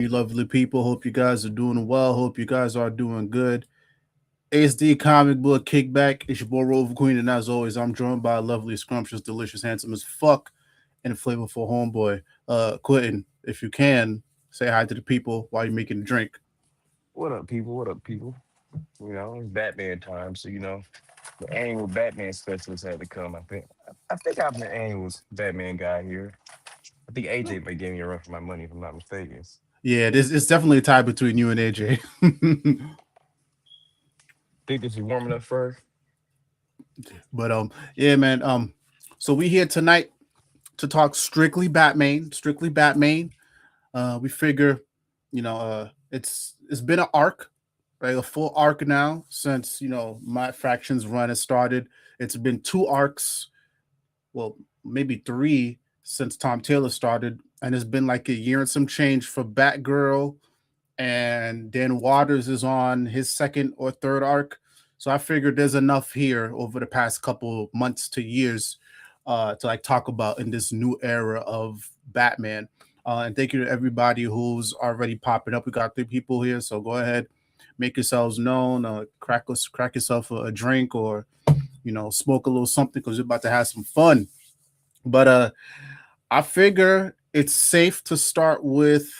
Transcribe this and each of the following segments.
You lovely people. Hope you guys are doing well. Hope you guys are doing good. ASD comic book kickback. It's your boy Rover Queen, and as always, I'm joined by a lovely, scrumptious, delicious, handsome as fuck, and flavorful homeboy, Quentin. If you can, say hi to the people while you're making a drink. What up, people? What up, people? It's Batman time, so the annual Batman specials had to come. I think I'm the annual Batman guy here. I think AJ might give me a run for my money if I'm not mistaken. Yeah, this it's definitely a tie between you and AJ. Think this is warm enough for But yeah, man. So we here tonight to talk strictly Batman, strictly Batman. We figure, it's been an arc, right? A full arc now since my factions run has started. It's been two arcs, well, maybe three since Tom Taylor started, and it's been like a year and some change for Batgirl, and Dan Waters is on his second or third arc. So I figured there's enough here over the past couple months to years to like talk about in this new era of Batman. And thank you to everybody who's already popping up. We got three people here, so go ahead, make yourselves known. Crack yourself a drink, or smoke a little something because we're about to have some fun. But I figure it's safe to start with.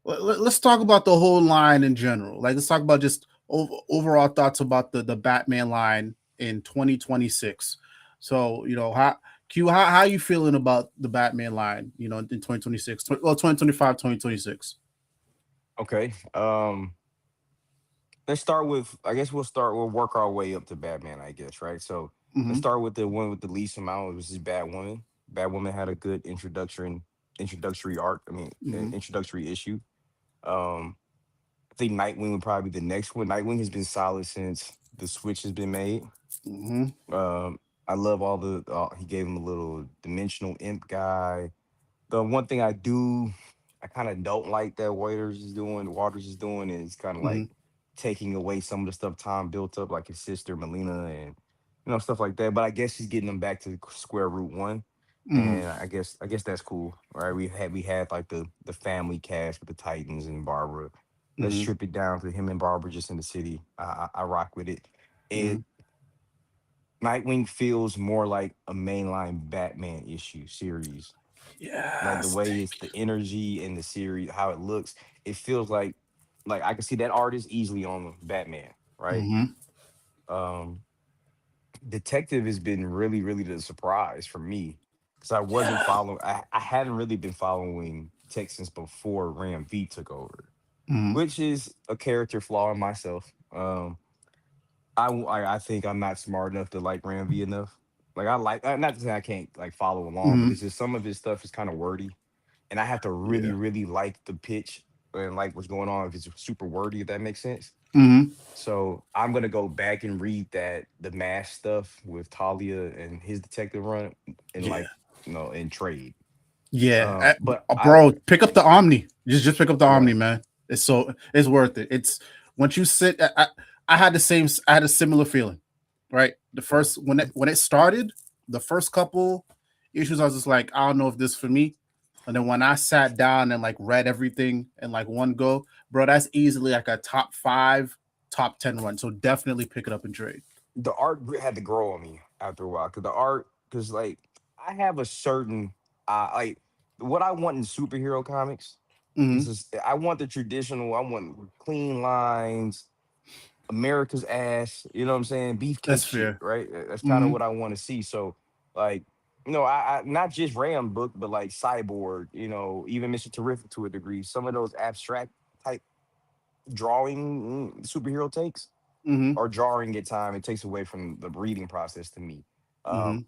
Let's talk about the whole line in general. Like, let's talk about just overall thoughts about the Batman line in 2026. So, how Q, how you feeling about the Batman line, in 2026? Well, 2025, 2026. okay. Let's start with. I guess we'll work our way up to Batman. I guess right. So let's Mm-hmm. start with the one with the least amount, which is Batwoman. Batwoman had a good introductory arc. Mm-hmm. Introductory issue. Um, I think Nightwing would probably be the next one. Nightwing has been solid since the switch has been made. Mm-hmm. I love all the. He gave him a little dimensional imp guy. The one thing I kind of don't like that Waters is doing is kind of Mm-hmm. like taking away some of the stuff Tom built up, like his sister Melina and stuff like that. But I guess he's getting them back to square root one, Mm-hmm. and I guess that's cool, right? We had like the family cast with the Titans and Barbara. Let's Mm-hmm. strip it down to him and Barbara just in the city. I rock with it. Mm-hmm. It Nightwing feels more like a mainline Batman issue series, like the Yes. way it's the energy in the series, how it looks. It feels like I can see that artist easily on Batman, right? Mm-hmm. Um, Detective has been really, really the surprise for me because I wasn't Yeah. following. I hadn't really been following Texans before Ram V took over, Mm-hmm. which is a character flaw in myself. I think I'm not smart enough to like Ram V enough. Like not to say I can't like follow along, but Mm-hmm. it's just some of his stuff is kind of wordy, and I have to really, Yeah. really like the pitch and like what's going on if it's super wordy, if that makes sense. Mm-hmm. So I'm gonna go back and read the mash stuff with Talia and his detective run and Yeah. like in trade. Yeah, But I bro, pick up the Omni. Just pick up the right. Omni, man. It's worth it. It's once you sit. I had the same. I had a similar feeling, right? The first when it started, the first couple issues, I was just like, I don't know if this for me. And then when I sat down and like read everything in like one go, bro, that's easily like a top five, top 10 run. So definitely pick it up and trade. The had to grow on me after a while because like I have a certain like what I want in superhero comics. Mm-hmm. This is I want the traditional. I want clean lines, America's ass. You know what I'm saying? That's Beefcake shit, fair. right? That's kind of Mm-hmm. what I want to see. So like. I not just Ram book, but like Cyborg, even Mr. Terrific to a degree. Some of those abstract type drawing superhero takes Mm-hmm. are jarring at time. It takes away from the reading process to me. Mm-hmm. Um,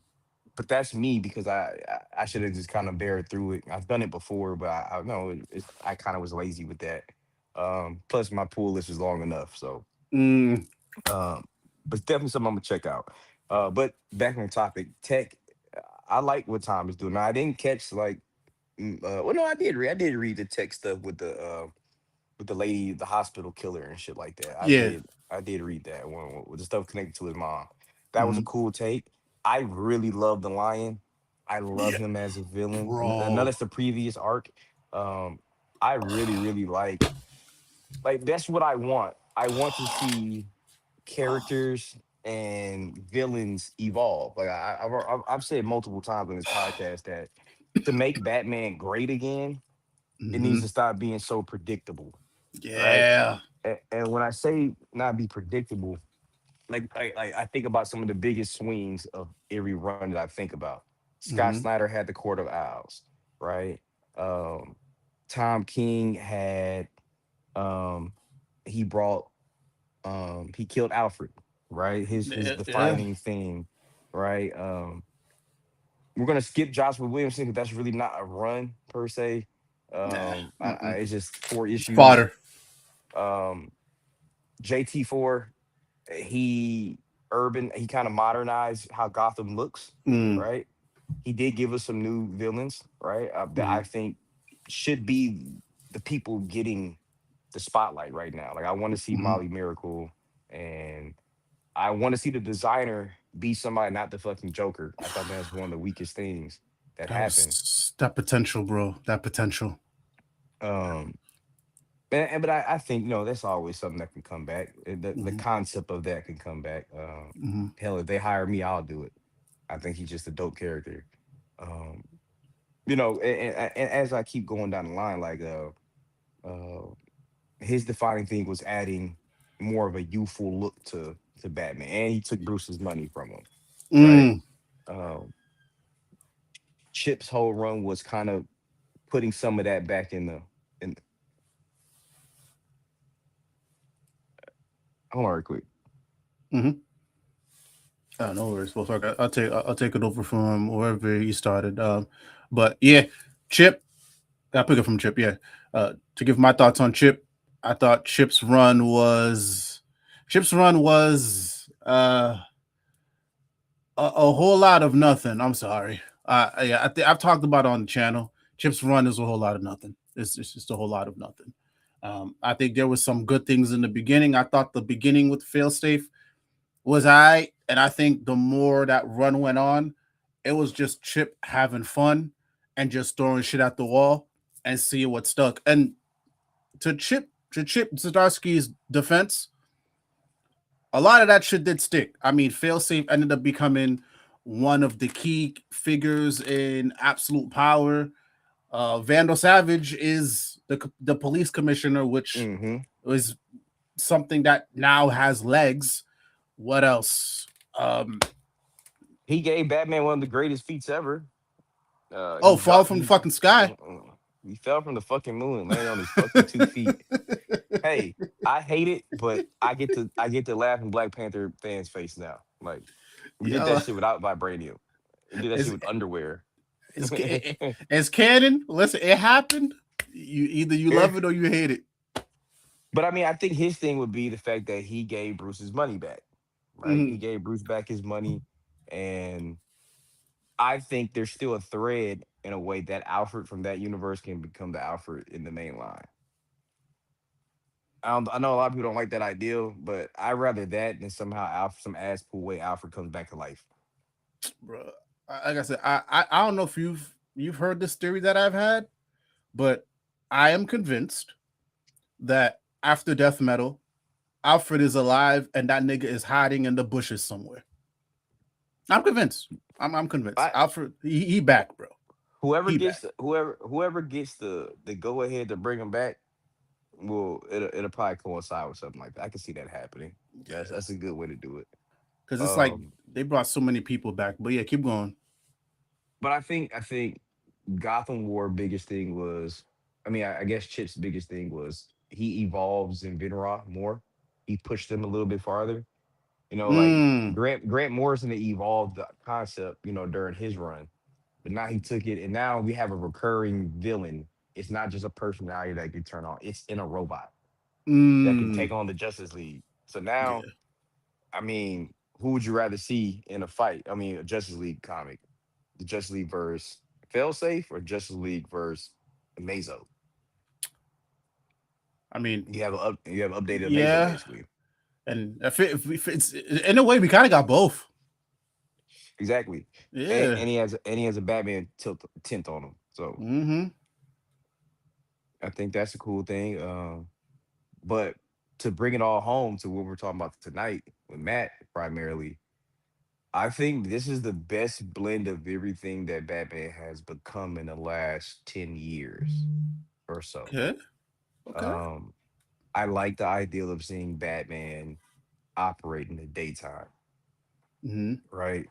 but that's me because I should have just kind of bared through it. I've done it before, but I know I kind of was lazy with that. Plus my pull list is long enough, so Mm. um, but it's definitely something I'm gonna check out. But back on topic, tech. I like what Tom is doing. Now I didn't catch like, well, no, I did read the tech stuff with the lady, the hospital killer and shit like that. Yeah. I did read that one with the stuff connected to his mom. That was a Mm-hmm. cool take. I really love the lion. I love Yeah, him as a villain. I know bro. that's the previous arc. Um, I really like that's what I want. I want to see characters and villains evolve. Like I've said multiple times on this podcast that to make Batman great again, it needs Hmm. to stop being so predictable, right? Yeah. And when I say not be predictable, like I think about some of the biggest swings of every run that I think about. Scott Hmm. Snyder had the Court of Owls, right? Um, Tom King had um, he brought he killed Alfred, right? His Yeah. defining thing, right? We're gonna skip Joshua Williamson because that's really not a run per se. Nah. Mm-mm. It's just 4 issues. Fodder. Um, JT4, he he kind of modernized how Gotham looks, Mm. right? He did give us some new villains, right? That I Mm. think should be the people getting the spotlight right now. Like I want to see Hmm. Molly Miracle, and I want to see the designer be somebody, not the fucking Joker. I thought that's one of the weakest things that That happened. was that potential, bro. That potential. Um, but I think that's always something that can come back. The Hmm. concept of that can come back. Hmm. Hell, if they hire me, I'll do it. I think he's just a dope character. Um, and as I keep going down the line, like uh, his defining thing was adding more of a youthful look to Batman, and he took Bruce's money from him, right? Mm. Um, Chip's whole run was kind of putting some of that back in. Hold on, real quick. Hmm. No worries. Well, fuck, I'll take it over from wherever you started. But yeah, Chip. I pick it from Chip. Yeah. To give my thoughts on Chip, I thought Chip's run was a whole lot of nothing. I'm sorry. Yeah, I've talked about it on the channel. Chip's run is a whole lot of nothing. It's just a whole lot of nothing. I think there was some good things in the beginning. I thought the beginning with Failsafe was I, and I think the more that run went on, it was just Chip having fun and just throwing shit at the wall and seeing what stuck. And to Chip Zdarsky's defense, a lot of that shit did stick. I mean, Failsafe ended up becoming one of the key figures in Absolute Power. Vandal Savage is the police commissioner, which Hmm. is something that now has legs. What else? Um, He gave Batman one of the greatest feats ever. oh, fall from the fucking sky. He fell from the fucking moon and landed on his fucking 2 feet. Hey, I hate it, but I get to laugh in Black Panther fans' face now. Like we did that Yeah, shit without vibranium. We did that shit it's with underwear. it's it's canon. Listen, it happened. You Yeah. love it or you hate it. But I mean, I think his thing would be the fact that he gave Bruce his money back. Right? He Mm-hmm. gave Bruce back his money, and I think there's still a thread in a way that Alfred from that universe can become the Alfred in the main line. I know a lot of people don't like that ideal, but I'd rather that than somehow Alfred, some ass pull way Alfred comes back to life. Bro, like I said, I don't know if you've heard this theory that I've had, but I am convinced that after death metal, Alfred is alive and that nigga is hiding in the bushes somewhere. I'm convinced. I'm convinced. I Alfred, he back, bro. He back. whoever gets the go ahead to bring him back will it'll probably coincide with something like that. I can see that happening. Yeah, That's a good way to do it. because it's like Um, they brought so many people back. But yeah, keep going. but I think Gotham War biggest thing was, I mean, I guess Chip's biggest thing was he evolves in Venra more. He pushed them a little bit farther. Like Mm, Grant Morrison evolved the concept, during his run, but now he took it, and now we have a recurring villain. It's not just a personality that can turn on; it's in a robot that can take mm, on the Justice League. So now, yeah. I mean, who would you rather see in a fight? I mean, a Justice League comic, the Justice League versus Failsafe, or Justice League versus Mazo? I mean, You have updated Mazo yeah. basically. And if it's in a way, we kind of got both. Exactly, and, Yeah. and he has a Batman tilt tint on him. So Mm-hmm. I think that's a cool thing. But to bring it all home to what we're talking about tonight with Matt primarily, I think this is the best blend of everything that Batman has become in the last 10 years or so. Okay. Okay. Um, I like the ideal of seeing Batman operate in the daytime, Mm-hmm. right?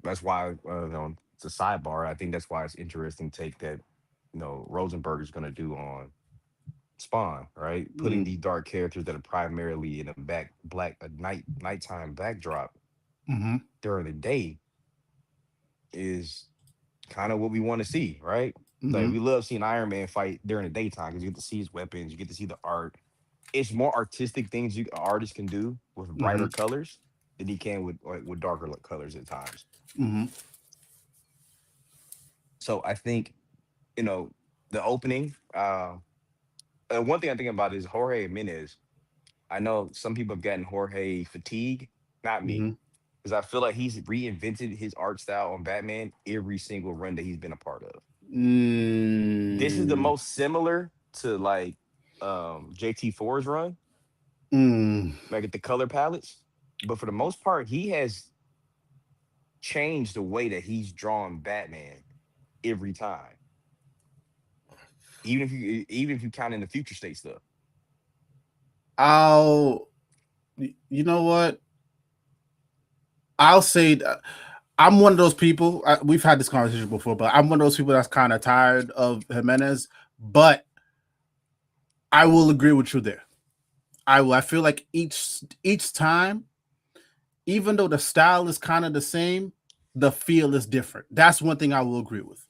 That's why, it's a sidebar. I think that's why it's interesting take that, Rosenberg is going to do on Spawn, right? Putting Mm-hmm. these dark characters that are primarily in a nighttime backdrop Mm-hmm. during the day is kind of what we want to see, right? Like we love seeing Iron Man fight during the daytime because you get to see his weapons, you get to see the art. It's more artistic things you artists can do with Mm-hmm. brighter colors than he can with with darker colors at times. Mm-hmm. So I think you know the opening. One thing I think about is Jorge Jimenez. I know some people have gotten Jorge fatigue, not me, Mm-hmm. because I feel like he's reinvented his art style on Batman every single run that he's been a part of. This is the Mm, most similar to like JT4's run, mm. like at the color palettes. But for the most part, he has changed the way that he's drawn Batman every time. Even if you count in the future state stuff. I'll. You know what? I'll say that I'm one of those people. We've had this conversation before, but I'm one of those people that's kind of tired of Jimenez. But I will agree with you there. I will. I feel like each time, even though the style is kind of the same, the feel is different. That's one thing I will agree with.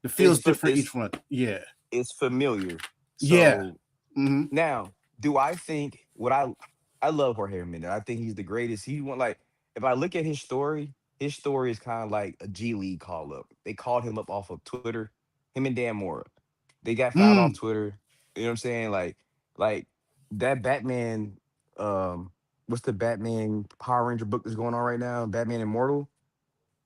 The feel It's is fa- different each it's one. Yeah. it's familiar. Yeah. So Mm-hmm. now, do I think what I love Jorge Jimenez. I think he's the greatest. He went like if I look at his story is kind of like a G League call up. They called him up off of Twitter. Him and Dan Mora. They got found off Mm. Twitter. You know what I'm saying? Like that Batman. What's the Batman Power Ranger book that's going on right now? Batman Immortal.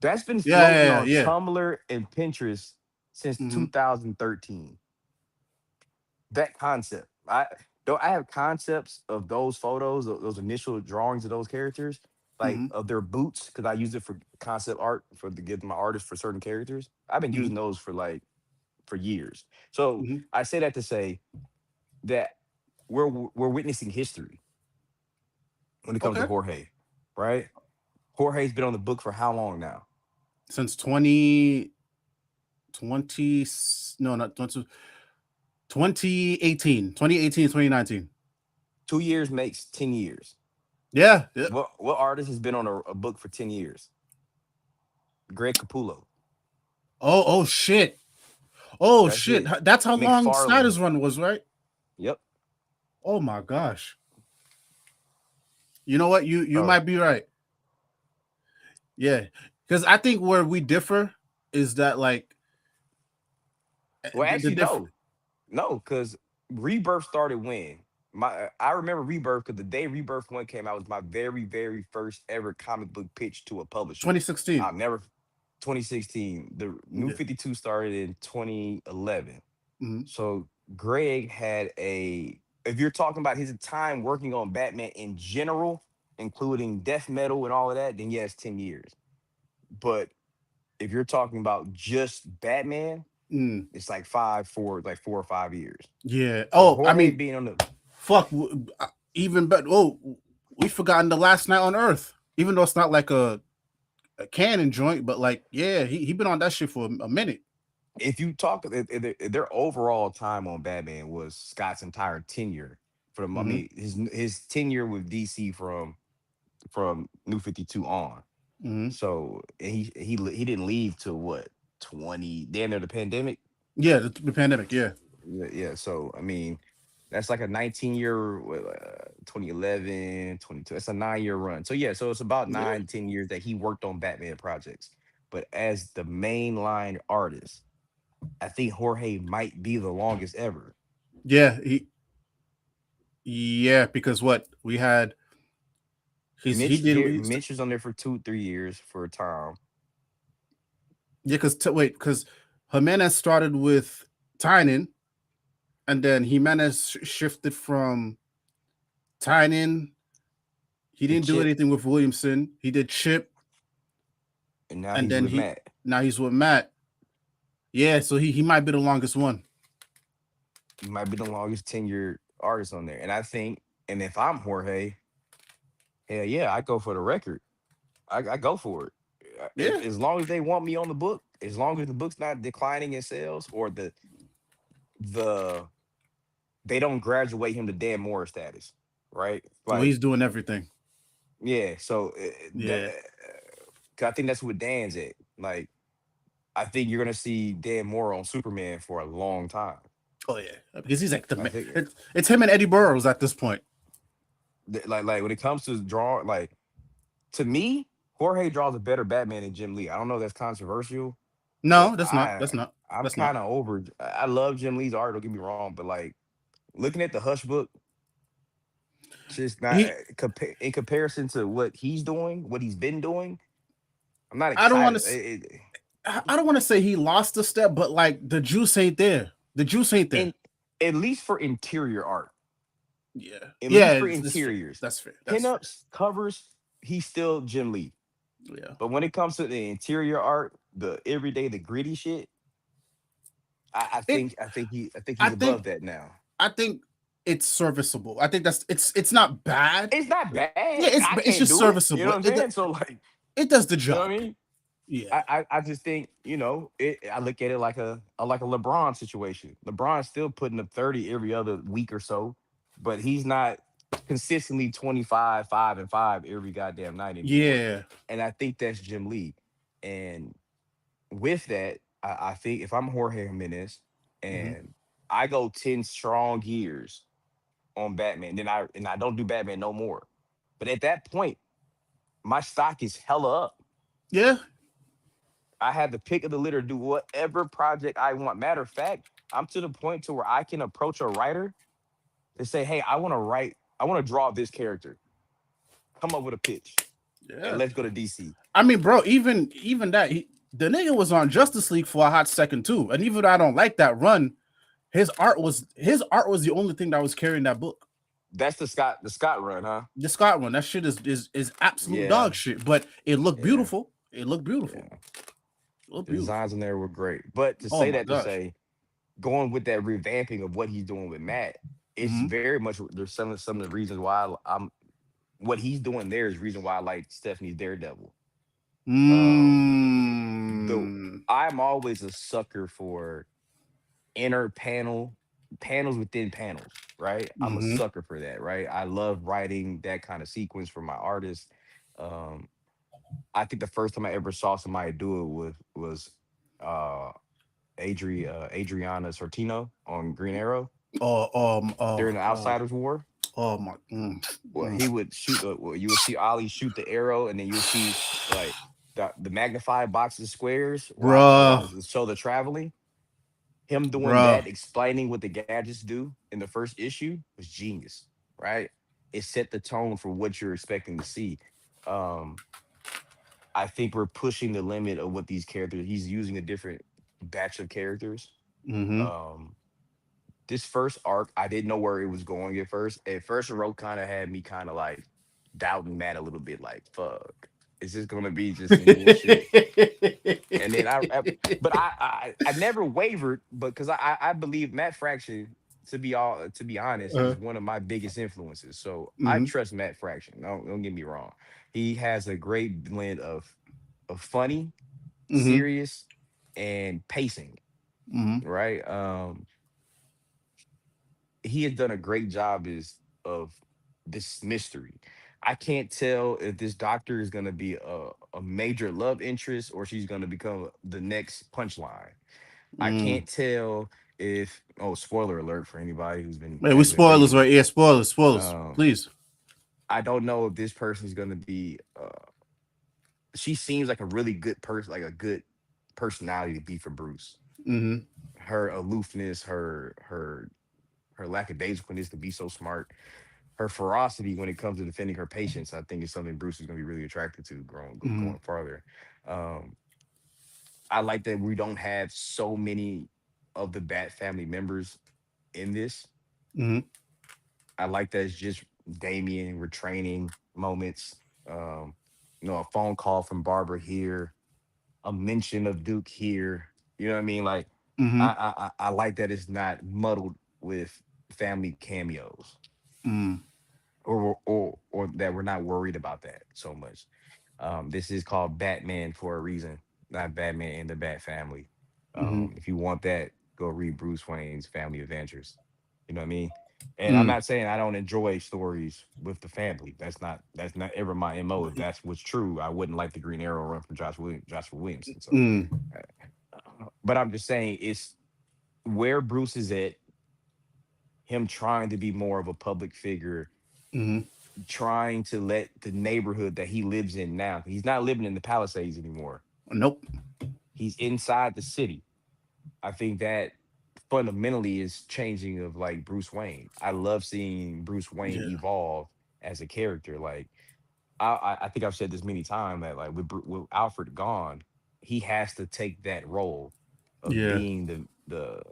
That's been Yeah. floating Yeah. on Yeah. Tumblr and Pinterest since Mm-hmm. 2013. That concept. I have concepts of those photos, those initial drawings of those characters, like Mm-hmm. of their boots, because I use it for concept art for to give my artists for certain characters. I've been Mm-hmm. using those for years. So Mm-hmm. I say that to say that we're witnessing history when it comes to Okay. Jorge, right? Jorge's been on the book for how long now? Since 2020, no, not 20, 2018, 2018, 2019. 2 years makes 10 years. Yeah. Yeah. What artist has been on a book for 10 years? Greg Capullo. Oh shit. Oh That's shit. it. That's how long McFarlane. Snyder's run was, right? Yep. Oh my gosh. You know what? You Oh, might be right. Yeah. Because I think where we differ is that like well, the actually, different. no, because Rebirth started when I remember Rebirth because the day Rebirth one came out was my very very first ever comic book pitch to a publisher. 2016. I'll never 2016. The New Yeah. 52 started in 2011. Mm-hmm. So Greg had a. If you're talking about his time working on Batman in general, including death metal and all of that, then yes, 10 years. But if you're talking about just Batman, Mm. it's like 4 or 5 years. Yeah. So Oh, I Jorge mean, being on the fuck. Even better. Oh, we forgotten the last night on Earth. Even though it's not like a canon joint, but like, yeah, he been on that shit for a minute. if you talk if their overall time on Batman was Scott's entire tenure from I Mm-hmm. mean his tenure with DC from New 52 on. Mm-hmm. So he didn't leave till what 20 damn near the pandemic. Yeah, the pandemic. Yeah. Yeah. So I mean that's like a 19-year 2011 22. That's a 9-year run. So yeah, so it's about Yeah. 9 10 years that he worked on Batman projects. But as the mainline artist, I think Jorge might be the longest ever. Yeah. Yeah, because what we had, he Mitch did. here, Mitch was on there for 2 3 years for a time. Yeah, because wait, because Jimenez started with Tynion, and then Jimenez shifted from Tynion. He The didn't do Chip, anything with Williamson. He did Chip, and now and he's then with Matt. now he's with Matt. Yeah, so he might be the longest one. He might be the longest tenured artist on there. And I think, and if I'm Jorge, hell yeah, I go for the record. I go for it. If Yeah. as long as they want me on the book, as long as the book's not declining in sales or the they don't graduate him to Dan Moore status, right? Well, Like, he's doing everything. yeah. So that Yeah. 'cause I think that's what Dan's at. Like, I think you're gonna see Dan Moore on Superman for a long time. Oh yeah, because he's like the I man. think It's him and Eddie Burrows at this point. like when it comes to draw, like to me, Jorge draws a better Batman than Jim Lee. I don't know if that's controversial, but No, that's not. That's not. I'm That's not. kind of over. I love Jim Lee's art. Don't get me wrong, but like looking at the Hush book, just not He. in comparison to what he's doing, what he's been doing. I'm not I don't want excited. to. I don't want to say he lost a step, but like the juice ain't there. The juice ain't there. And at least for interior art, Yeah. at Yeah. least for It's fair. interiors, That's fair. That's fair. pinups, covers, he's still Jim Lee. Yeah. But when it comes to the interior art, the everyday, the gritty shit, It. I think I he's above think. that now. I think it's serviceable. I think that's. It's not bad. It's not bad. Yeah. I It's can't just do it. You know serviceable. what I'm saying? So like, It does the you know what job. I mean? Yeah. I just think, I look at it like a LeBron situation. LeBron's still putting up 30 every other week or so, but he's not consistently 25, 5 and 5 every goddamn night anymore. Yeah. And I think that's Jim Lee. And with that, I think if I'm Jorge Jimenez Hmm. and I go 10 strong years on Batman, then I don't do Batman no more. But at that point, my stock is hella up. Yeah. I have the pick of the litter, do whatever project I want. Matter of fact, I'm to the point to where I can approach a writer and say, "Hey, I want to draw this character. Come up with a pitch, and Yeah. let's go to DC." I mean, bro, even that the nigga was on Justice League for a hot second too, and even though I don't like that run, his art was the only thing that was carrying that book. That's the Scott run, huh? The Scott one, that shit is absolute Yeah, dog shit, but it looked yeah, beautiful. It looked beautiful. yeah. It looked The beautiful. designs in there were great, but to Oh say my that to gosh. say, going with that revamping of what he's doing with Matt, it's Hmm. very much there's some of the reasons why I'm what he's doing there is the reason why I like Stephanie's Daredevil. Um, the Mm. I'm always a sucker for inner panels within panels, right? I'm a Hmm. sucker for that, right? I love writing that kind of sequence for my artists. Um, I think the first time I ever saw somebody do it was uh Adriana Sortino on Green Arrow during the Outsiders War. Oh my. Well, he would shoot well, you would see Ollie shoot the arrow, and then you would see like the magnified box of squares while Bruh. the show the traveling. Him doing Bruh. that, explaining what the gadgets do in the first issue was genius, right? It set the tone for what you're expecting to see. Um, I think we're pushing the limit of what these characters. He's using a different batch of characters. Hmm. Um, this first arc, I didn't know where it was going at first. At first, Rogue kind of had me kind of like doubting Matt a little bit, like, fuck, is this gonna be just some bullshit? And then but I never wavered, but because I believe Matt Fraction, to be honest, uh, is one of my biggest influences. So I hmm. trust Matt Fraction. Don't get me wrong. He has a great blend of funny, Hmm. serious, and pacing, Hmm. right? He has done a great job of this mystery. I can't tell if this doctor is going to be a major love interest or she's going to become the next punchline. I Mm. can't tell if spoiler alert for anybody Man, we has been spoilers reading. right here. Spoilers, Um, please. I don't know if this person is going to be. She seems like a really good person, like a good personality to be for Bruce. Hmm. Her aloofness, her lackadaisicalness to be so smart, her ferocity when it comes to defending her patients, I think is something Bruce is going to be really attracted to Hmm. going farther. Um, I like that we don't have so many of the Bat family members in this. Mm-hmm. I like that it's just Damien retraining moments. A phone call from Barbara here, a mention of Duke here. You know what I mean? Like, Mm-hmm. I like that it's not muddled with family cameos, Mm. or that we're not worried about that so much. This is called Batman for a reason, not Batman and the Bat Family. Mm-hmm. If you want that, go read Bruce Wayne's Family Adventures. You know what I mean? And I'm Mm. not saying I don't enjoy stories with the family. That's not ever my mo. If that's what's true, I wouldn't like the Green Arrow run from Joshua Williamson. So, Mm. but I'm just saying it's where Bruce is at. Him trying to be more of a public figure, Mm-hmm. trying to let the neighborhood that he lives in now. He's not living in the Palisades anymore. Nope. He's inside the city. I think that fundamentally is changing of like Bruce Wayne. I love seeing Bruce Wayne Yeah. evolve as a character. Like I think I've said this many times that like with Alfred gone, he has to take that role of Yeah. being the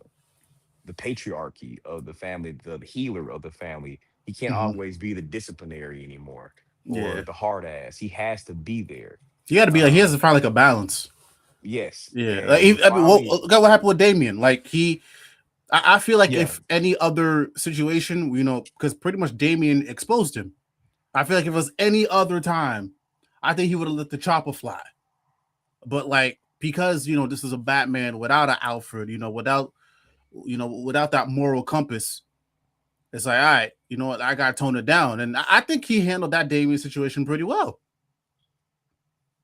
patriarchy of the family, the healer of the family. He can't Mm-hmm. always be the disciplinary anymore or Yeah. the hard ass. He has to be there. You got to be like he has to Um, find like a balance. yes, Yeah. Like and we I mean, finally, look at what happened with Damien. Like I feel like yeah, if any other situation, because pretty much Damien exposed him. I feel like if it was any other time, I think he would have let the chopper fly. But like because this is a Batman without an Alfred, without that moral compass, it's like, all right, you know what, I got to tone it down, and I think he handled that Damien situation pretty well.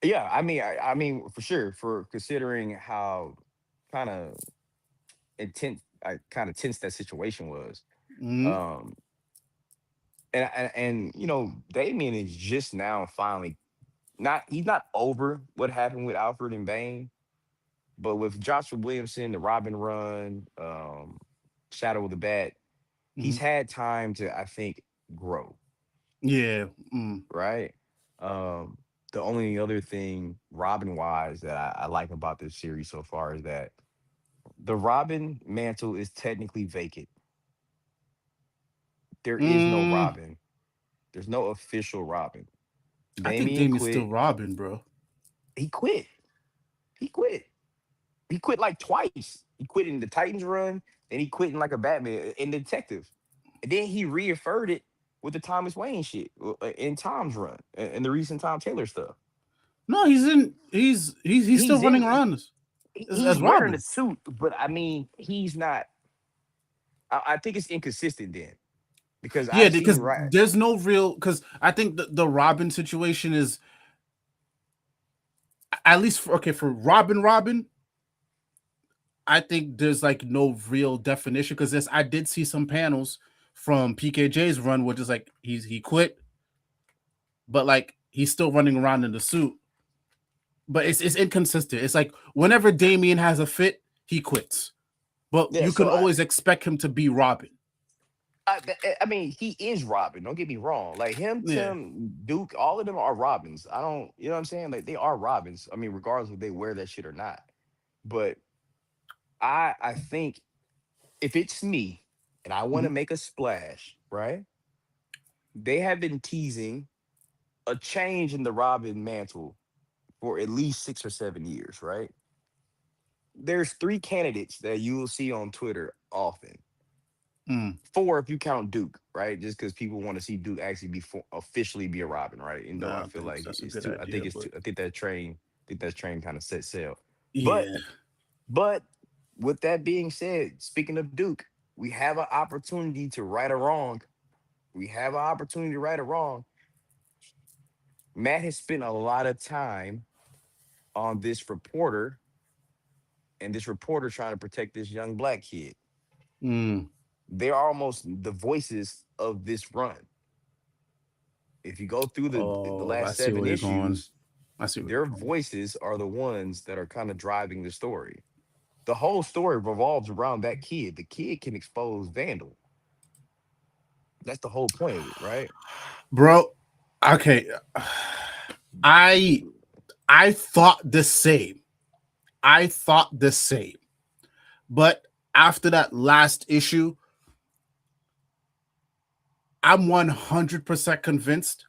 yeah. I mean, for sure, for considering how kind of intense, kind of tense that situation was. Mm-hmm. Um, and Damien is just now finally not. He's not over what happened with Alfred and Bane, but with Joshua Williamson, the Robin run, Shadow of the Bat, Mm-hmm. he's had time to, I think, grow, Yeah. Mm. right? Um, the only other thing Robin wise that I like about this series so far is that the Robin mantle is technically vacant. There is no Mm. Robin. There's no official Robin. I think Damian Damien's still quit. Robin, bro. He quit. He quit. He quit like twice. He quit in the Titans run, then he quit in like a Batman in Detective. And then he reaffirmed it with the Thomas Wayne shit in Tom's run and the recent Tom Taylor stuff. No, he's still He's running in around as he's wearing the Robin. suit, but I mean, he's not. I think it's inconsistent then because Yeah, I've seen because right. there's no real, because I think the Robin situation is at least for Robin. I think there's like no real definition because I did see some panels from PKJ's run, which is like he quit, but like he's still running around in the suit. But it's inconsistent. It's like whenever Damien has a fit, he quits. But Yeah, you can so always expect him to be Robin. I mean, he is Robin. Don't get me wrong. Like him, Yeah. Tim, Duke, all of them are Robins. I don't, you know what I'm saying? Like they are Robins. I mean, regardless if they wear that shit or not. But I think if it's me and I want to Mhm. make a splash, right? They have been teasing a change in the Robin mantle for at least 6 or 7 years, right? There's three candidates that you will see on Twitter often. Mm. Four if you count Duke, right? Just because people want to see Duke actually officially be a Robin, right? You No, know, I I don't feel think like that's a it's good too. I idea, think it's but too. I think that train kind of set sail. But yeah. but with that being said, speaking of Duke, we have an opportunity to right a wrong. We have an opportunity to right a wrong. Matt has spent a lot of time on this reporter and this reporter trying to protect this young black kid. Mm. They're almost the voices of this run. If you go through the Oh, I last see seven where you're going. issues, I see where their you're going. voices are the ones that are kind of driving the story. The whole story revolves around that kid. The kid can expose Vandal. That's the whole point of it, right? Bro, okay. I I thought the same. I thought the same. But after that last issue, I'm 100% convinced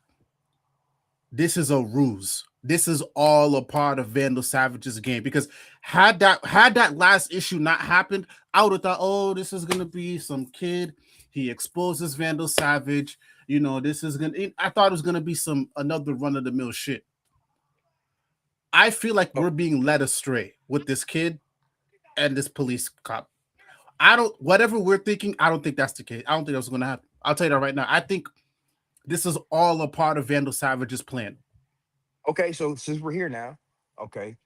this is a ruse. This is all a part of Vandal Savage's game, because had that last issue not happened, I would have thought, oh, this is gonna be some kid. He exposes Vandal Savage. This is gonna. I thought it was gonna be some another run of the mill shit. I feel like Oh, we're being led astray with this kid and this police cop. I don't. Whatever we're thinking, I don't think that's the case. I don't think that's gonna happen. I'll tell you that right now. I think this is all a part of Vandal Savage's plan. okay, so since we're here now, okay,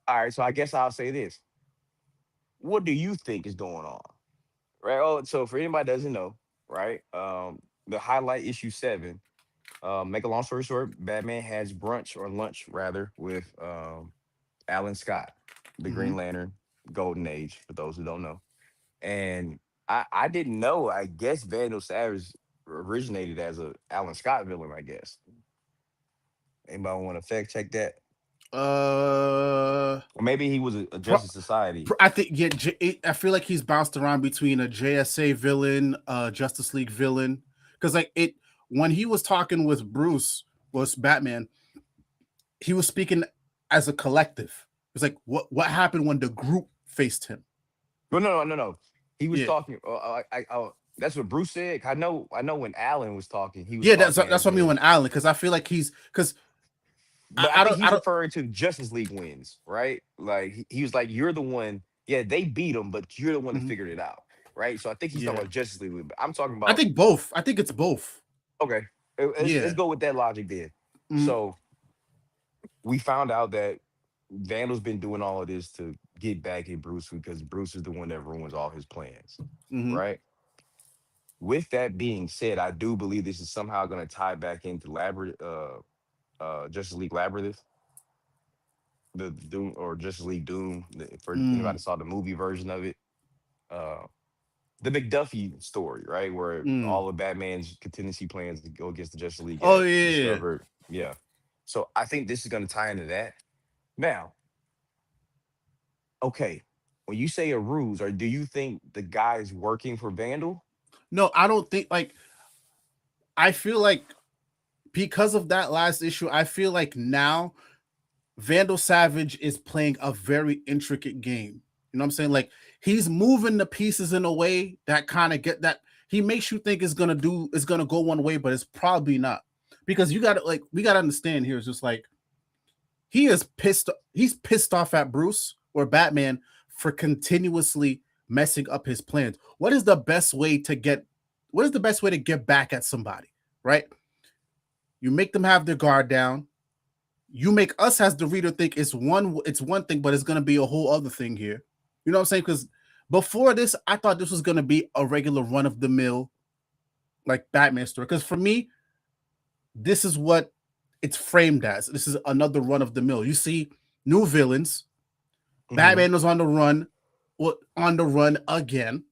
all right. So I guess I'll say this: what do you think is going on? Right. Oh, so for anybody that doesn't know, right? The highlight issue 7. Make a long story short, Batman has brunch or lunch rather with Alan Scott, the Mm-hmm. Green Lantern, Golden Age, for those who don't know. And I didn't know. I guess Vandal Savage originated as a Alan Scott villain. I guess. Anybody want to fact check that? Uh, Or maybe he was a pro- Justice Society. I think, yeah. I feel like he's bounced around between a JSA villain, Justice League villain, because like it when he was talking with Bruce was Batman, he was speaking as a collective. It's like what happened when the group faced him. But no. He was Yeah, talking. That's what Bruce said. I know. When Alan was talking, he was yeah. That's talking that's as what I mean in. when Allen, because I feel like he's because But I I think don't I he's don't. referring to Justice League wins, right? Like he was like, "You're the one. Yeah, they beat him, but you're the one that Mhm. figured it out, right?" So I think he's talking Yeah, about Justice League. But I'm talking I about think both. I think it's both. okay. Let's Yeah. go with that logic then. Mm-hmm. So we found out that Vandal's been doing all of this to get back at Bruce because Bruce is the one that ruins all his plans, Mm-hmm. right? With that being said, I do believe this is somehow going to tie back into Justice League Labyrinth, the Doom or Justice League Doom. For anybody Mm, that saw the movie version of it, uh, the McDuffie story, right, where mm. all of Batman's contingency plans to go against the Justice League Oh get yeah. discovered. Yeah, so I think this is going to tie into that. Now, okay, when you say a ruse, or do you think the guy is working for Vandal? No, I don't think like I feel like because of that last issue, I feel like now Vandal Savage is playing a very intricate game. You know what I'm saying? Like he's moving the pieces in a way that kind of get that he makes you think is gonna go one way, but it's probably not. Because you gotta like we gotta understand here is just like he's pissed off at Bruce or Batman for continuously messing up his plans. What is the best way to get back at somebody, right? You make them have their guard down. You make us as the reader think it's one thing, but it's gonna be a whole other thing here. You know what I'm saying? Because before this, I thought this was gonna be a regular run of the mill like Batman story. Because for me, this is what it's framed as. This is another run of the mill. You see new villains. Hmm. Batman was on the run, on the run again,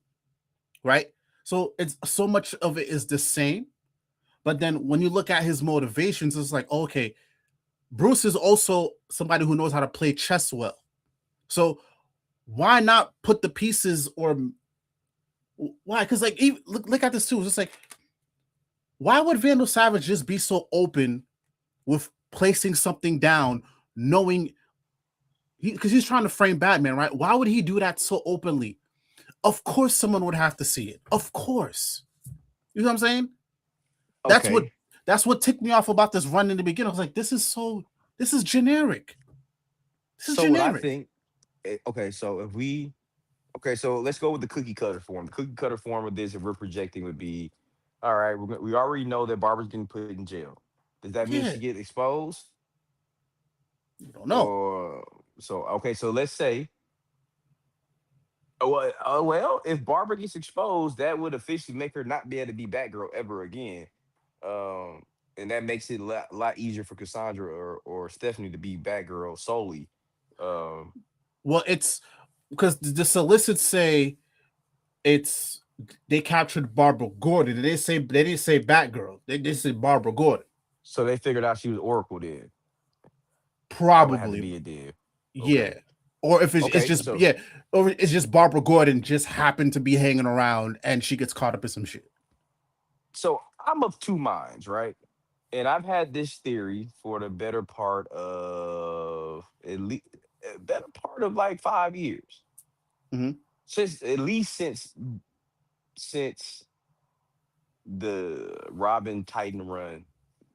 right? So it's so much of it is the same. But then when you look at his motivations, it's like, okay, Bruce is also somebody who knows how to play chess well. So why not put the pieces or why? Because like even, look at this too. It's just like why would Vandal Savage just be so open with placing something down, knowing because he's trying to frame Batman, right? Why would he do that so openly? Of course, someone would have to see it. Of course, you know what I'm saying? That's what Okay. that's what ticked me off about this run in the beginning. I was like, this is generic. This is So what I generic. think, okay, so okay, so let's go with the cookie cutter form. The cookie cutter form of this, if we're projecting, would be, all right, we already know that Barbara's getting put in jail. Does that mean she Yeah, get exposed? you don't know. Or so okay, so let's say, well, if Barbara gets exposed, that would officially make her not be able to be Batgirl ever again. Um, and that makes it lot easier for Cassandra or Stephanie to be Batgirl solely. Um, Well, it's because the solicits say it's they captured Barbara Gordon. They didn't say Batgirl. They said Barbara Gordon. so they figured out she was Oracle then. That would have to Probably, be it then. yeah. Okay. or if it's Okay, just so yeah, or it's just Barbara Gordon just happened to be hanging around and she gets caught up in some shit. I'm of two minds, right? And I've had this theory for the better part of at least better part of like 5 years. Hmm. Since at least since the Robin Titan run,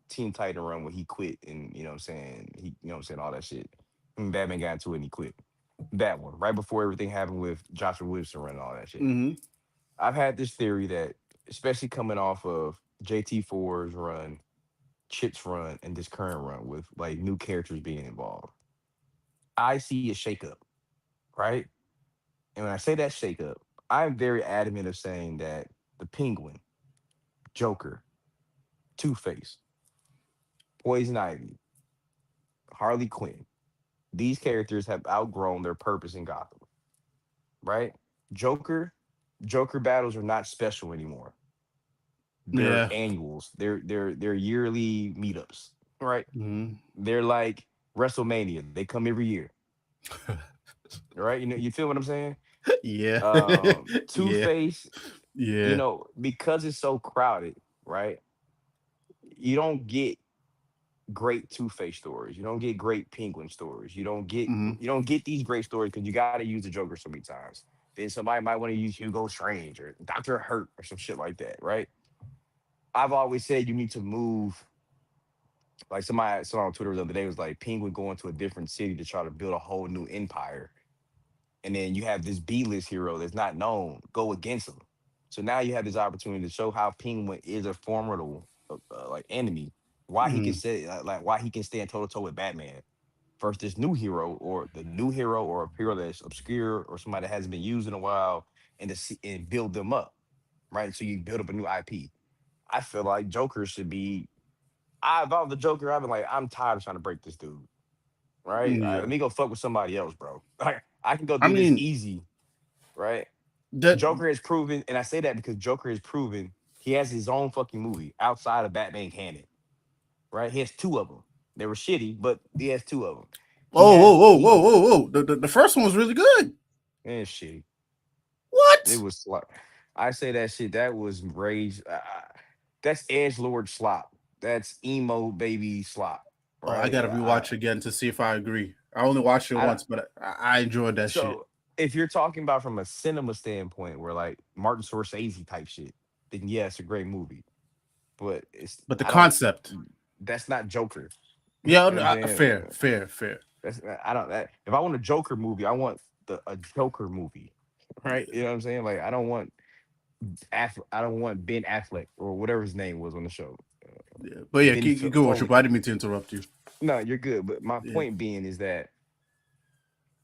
Teen Titan run when he quit and you know what I'm saying, all that shit. And Batman got into it and he quit. That one, right before everything happened with Joshua Williamson run and all that shit. Hmm. I've had this theory that, especially coming off of JT4's run, Chip's run, and this current run with like new characters being involved, I see a shakeup, right? And when I say that shakeup, I'm very adamant of saying that the Penguin, Joker, Two Face, Poison Ivy, Harley Quinn, these characters have outgrown their purpose in Gotham, right? Joker, Joker battles are not special anymore. They're Yeah. annuals. They're yearly meetups, right? Hmm. They're like WrestleMania. They come every year, right? You feel what I'm saying? Yeah. Two Yeah. Face, Yeah. because it's so crowded, right? You don't get great Two Face stories. You don't get great Penguin stories. Hmm. You don't get these great stories because you got to use the Joker so many times. Then somebody might want to use Hugo Strange or Doctor Hurt or some shit like that, right? I've always said you need to move. Like somebody I saw on Twitter the other day was like Penguin going to a different city to try to build a whole new empire, and then you have this B-list hero that's not known go against him. So now you have this opportunity to show how Penguin is a formidable like enemy. Why he can Hmm. say like why he can stand toe to toe with Batman versus this new hero or the new hero or a hero that's obscure or somebody that hasn't been used in a while, and and build them up, right? So you build up a new IP. I feel like Joker should be. If I was the Joker, I've been like, I'm tired of trying to break this dude. Right? Yeah. Let me go fuck with somebody else, bro. Like I can go I do this mean easy, right? that. Joker has proven, and I say that because Joker has proven he has his own fucking movie outside of Batman canon, right? He has two of them. They were shitty, but he has two of them. He Oh, whoa, has whoa, whoa, he whoa, whoa! The first one was really good. shitty. It What? was like I say that shit. That was rage. That's Edge Lord slop. That's emo baby slop, Oh, I right? gotta rewatch again to see if I agree. I only watched it I once, but I enjoyed that shit. So if you're talking about from a cinema standpoint, where like Martin Scorsese type shit, then yeah, it's a great movie. But it's But the I don't. concept, That's not Joker. yeah, You know what I'm saying? fair, fair, fair. That's I don't. If I want a Joker movie, I want a Joker movie, right? You know what I'm saying? Like I don't want Ben Affleck or whatever his name was on the show. Yeah. But yeah, Ben you go, worship. Foley. I didn't mean to interrupt you. No, you're good. But my Yeah. point being is that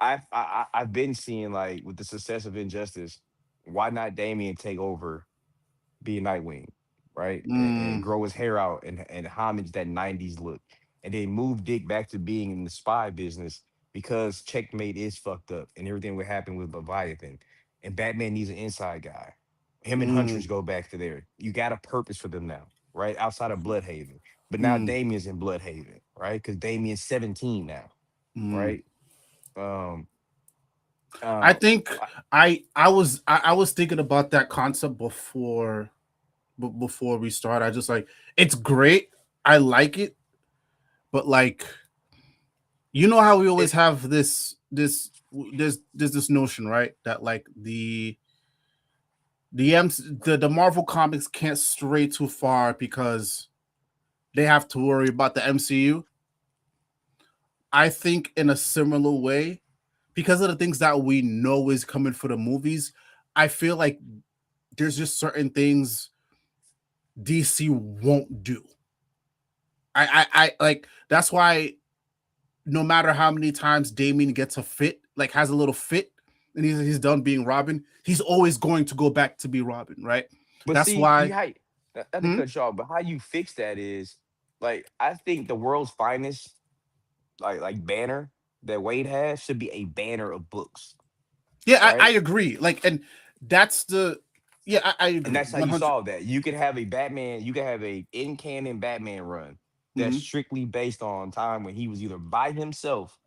I've been seeing like with the success of Injustice, why not Damien take over, be a Nightwing, right? And Mm, grow his hair out and homage that 90s look. And then move Dick back to being in the spy business because Checkmate is fucked up and everything would happen with Leviathan. And Batman needs an inside guy. Him and mm, Huntress go back to there. You got a purpose for them now, right? Outside of Bloodhaven. But now mm, Damien's in Bloodhaven, right? Because Damien's 17 now, mm. right? Um, I uh, think I was thinking about that concept before we start. I just like it's great. I like it, but like you know how we always it, have there's this notion, right? That like the Marvel comics can't stray too far because they have to worry about the MCU. I think in a similar way, because of the things that we know is coming for the movies, I feel like there's just certain things DC won't do. I like that's why no matter how many times Damien gets a fit, like has a little fit, and he's done being Robin, he's always going to go back to be Robin, right? but That's see, why. not to Hmm? cut you off, but how you fix that is like I think the world's finest like banner that Wade has should be a banner of books, Yeah, I right? agree. Like, and that's the yeah, I And agree that's how one you hundred. solve that. You could have a Batman, you could have a in canon Batman run that's Mm-hmm. strictly based on time when he was either by himself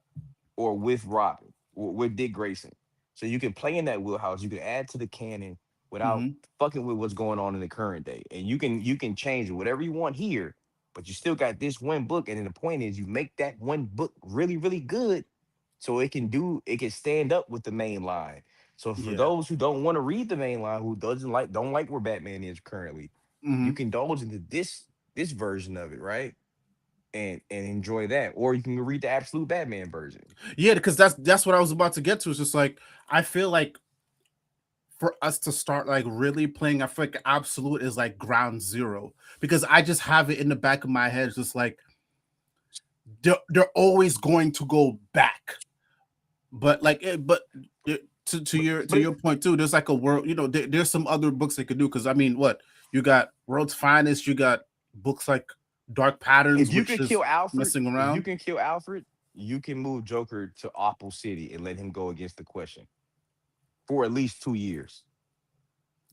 or with Robin. with Dick Grayson. So you can play in that wheelhouse. You can add to the canon without Mm-hmm. fucking with what's going on in the current day, and you can change whatever you want here. But you still got this one book, and then the point is you make that one book really really good, so it can stand up with the main line. So for Yeah. those who don't want to read the main line, who don't like where Batman is currently, you Mm-hmm. can indulge into this version of it, right? And enjoy that, or you can read the absolute Batman version. Yeah, because that's what I was about to get to. It's just like I feel like for us to start like really playing, I feel like Absolute is like ground zero because I just have it in the back of my head. It's just like they're always going to go back, but like to your But point too. There's like a world, there's some other books they could do because I mean, what you got, World's Finest, you got books like Dark Patterns, if you which can is kill Alfred, messing around. you can move Joker to Opal City and let him go against the Question for at least 2 years,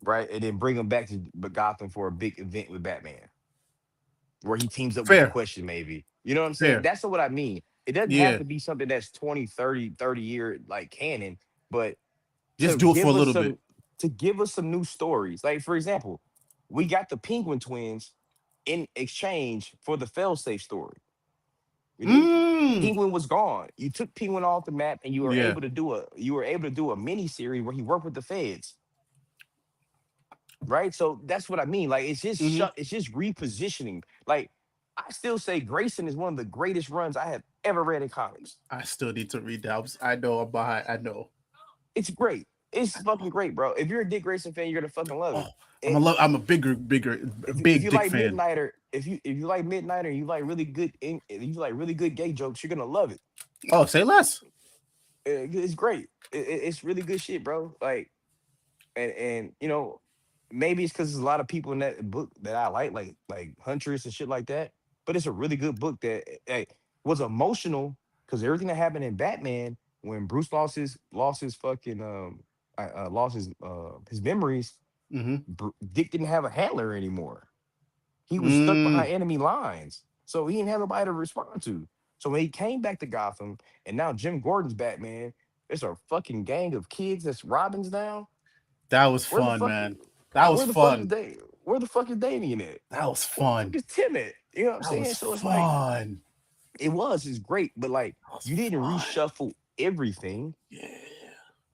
right? And then bring him back to Gotham for a big event with Batman, where he teams up with the Fair, Question, maybe. You know what I'm saying? fair, That's what I mean. It doesn't have yeah. to be something that's 20, 30 year like canon, but Just to do it for a give us little bit. some new stories. Like for example, we got the Penguin twins in exchange for the failsafe story. You did. Mm, Penguin was gone. You took Penguin off the map, and yeah. you were able to do a mini series where he worked with the feds, right? So that's what I mean. Like Hmm. it's just repositioning. Like I still say Grayson is one of the greatest runs I have ever read in comics. I still need to read that. I know I'm behind. I know. It's great. It's fucking great, bro. If you're a Dick Grayson fan, you're gonna fucking love Oh, it. And I'm a bigger, if big you Dick like fan. Midnighter, if you like Midnighter, and you like if you like really good gay jokes, you're gonna love it. Oh, say less. It's great. It's really good shit, bro. Like and maybe it's because there's a lot of people in that book that I like Huntress and shit like that. But it's a really good book that was emotional because everything that happened in Batman when Bruce lost his fucking lost his memories. Mm-hmm. Dick didn't have a handler anymore. He was stuck Mm, behind enemy lines, so he didn't have nobody to respond to. So when he came back to Gotham, and now Jim Gordon's Batman, there's a fucking gang of kids that's Robins now. that was Where the fun, fuck? man. That was Where the fuck is fun. they? Where the fuck is Damien at? That was Where the fuck fun. is Tim at? You know what I'm That was saying? So it's like fun. it's great, but like That was you didn't fun. reshuffle everything. Yeah.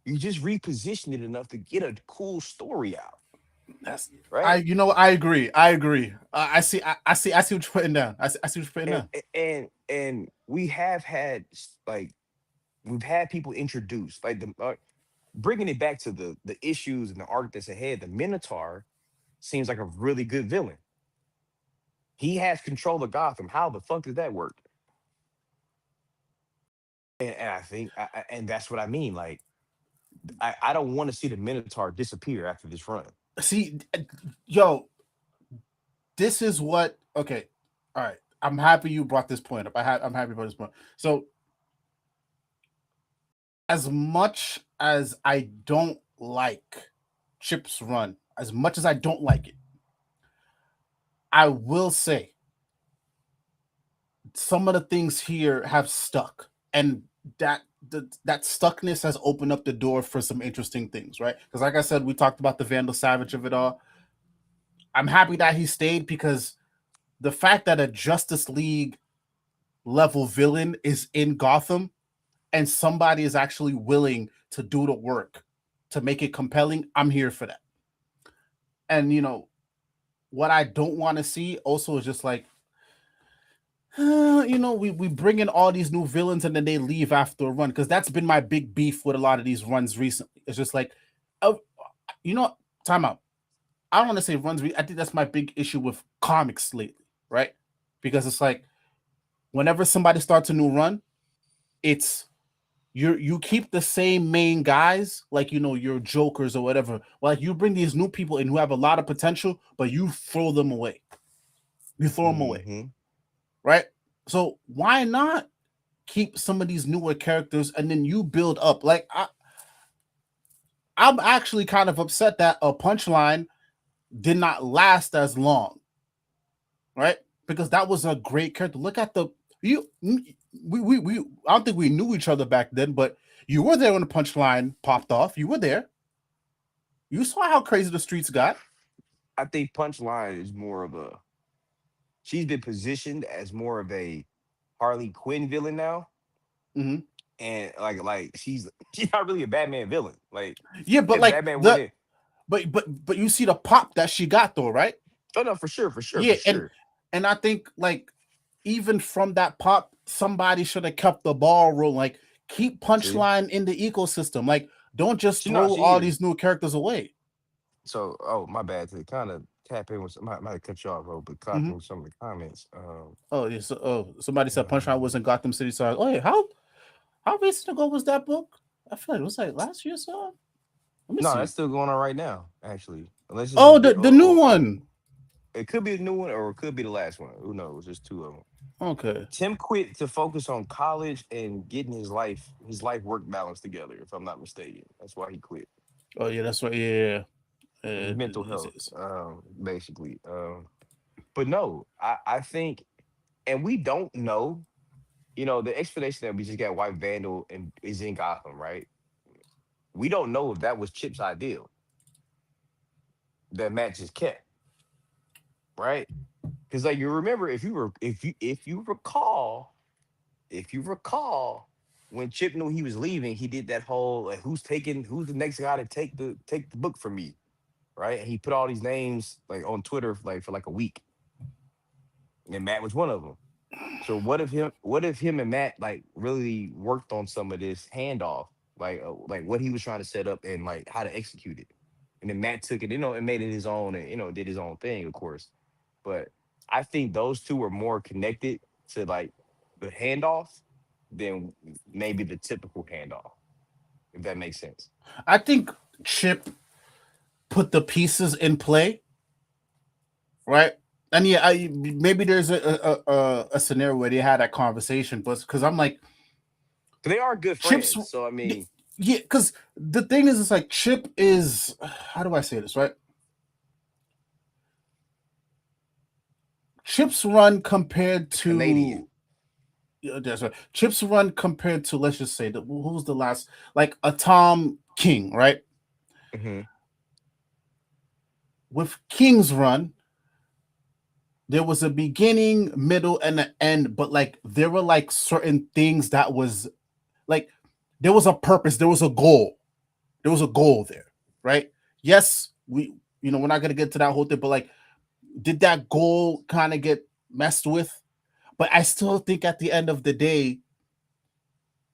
You just repositioned it enough to get a cool story out, That's right? I agree. I agree. I see what you're putting down. I see what you're putting And down. and we have had like we've had people introduced like bringing it back to the issues and the arc that's ahead. The Minotaur seems like a really good villain. He has control of Gotham. How the fuck does that work? And I think, and that's what I mean. Like, I don't want to see the Minotaur disappear after this run. See, yo, this is what. Okay, all right. I'm happy you brought this point up. I'm happy about this point. So, as much as I don't like Chip's run, as much as I don't like it, I will say some of the things here have stuck, and that stuckness has opened up the door for some interesting things, right? Because, like I said, we talked about the Vandal Savage of it all. I'm happy that he stayed because the fact that a Justice League level villain is in Gotham and somebody is actually willing to do the work to make it compelling, I'm here for that. And what I don't want to see also is just like we bring in all these new villains and then they leave after a run because that's been my big beef with a lot of these runs recently. It's just like, oh, you know, time out. I don't want to say runs. I think that's my big issue with comics lately, right? Because it's like whenever somebody starts a new run, it's you keep the same main guys, like your Jokers or whatever. Like you bring these new people in who have a lot of potential, but you throw them away. You throw them away, Hmm. right? So why not keep some of these newer characters and then you build up? Like I'm actually kind of upset that a Punchline did not last as long, right? Because that was a great character. Look at the you we I don't think we knew each other back then, but You were there when the punchline popped off. You were there. You saw how crazy the streets got. I think Punchline is more of a. She's been positioned as more of a Harley Quinn villain now, Hmm. and she's not really a Batman villain. Like Yeah, but if like Batman the wouldn't. but you see the pop that she got though, right? Oh no, for sure, for sure, Yeah, for and sure. and I think like even from that pop, somebody should have kept the ball rolling. Like keep See, punchline in the ecosystem. Like don't just throw she all is. these new characters away. So, oh my bad. To kind of tap in with some, might cut you off, bro, but tap in Hmm. with some of the comments. Oh, yeah. So, oh, somebody said punchline Um, was in Gotham City. So, oh, yeah, how recent ago was that book? I feel like it was like last year. So let me no, that's see. still going on right now, actually. Unless it's a Oh, bit, the new one. it could be a new one or it could be the last one. Who knows? There's two of them. Okay. Tim quit to focus on college and getting his life work balance together. If I'm not mistaken, that's why he quit. Oh yeah, that's right. Yeah. His mental Yes, health, yes. basically. But no, I think, and we don't know. The explanation that we just got, why Vandal and is in Gotham, right? We don't know if that was Chip's ideal that Matt just kept, right? Because like you remember, if you recall, when Chip knew he was leaving, he did that whole like, who's the next guy to take the book from me, right? And he put all these names like on Twitter like for like a week, and Matt was one of them. So what if him and Matt like really worked on some of this handoff, like what he was trying to set up and like how to execute it, and then Matt took it, and made it his own, and did his own thing, of course. But I think those two are more connected to like the handoff than maybe the typical handoff, if that makes sense. I think Chip put the pieces in play, right? And yeah, I maybe there's a scenario where they had that conversation, but because I'm like So they are good Chip's, friends. So I mean, yeah, because the thing is, it's like Chip is, how do I say this, right? Chip's run compared a Canadian. to, yeah, that's right. Chip's run compared to, let's just say, who's the last, like a Tom King, right? Hmm. With King's run, there was a beginning, middle, and an end, but like there were like certain things that was like there was a purpose, there was a goal, there was a goal there, right? Yes, we're not gonna get to that whole thing, but like, did that goal kind of get messed with? But I still think at the end of the day,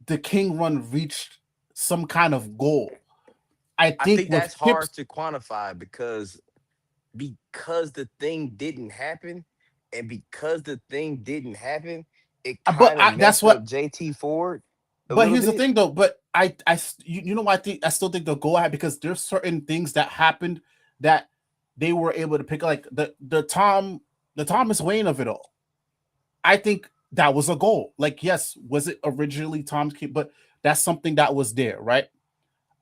the King run reached some kind of goal. I I think think with that's Chips, hard to quantify because the thing didn't happen, and because the thing didn't happen, it but kind of that's messed what. up JT Ford a But little here's the bit. thing, though. But you know why I still think they'll go ahead because there's certain things that happened that they were able to pick, like the Thomas Wayne of it all. I think that was a goal. Like, yes, was it originally Tom's kid? But that's something that was there, right?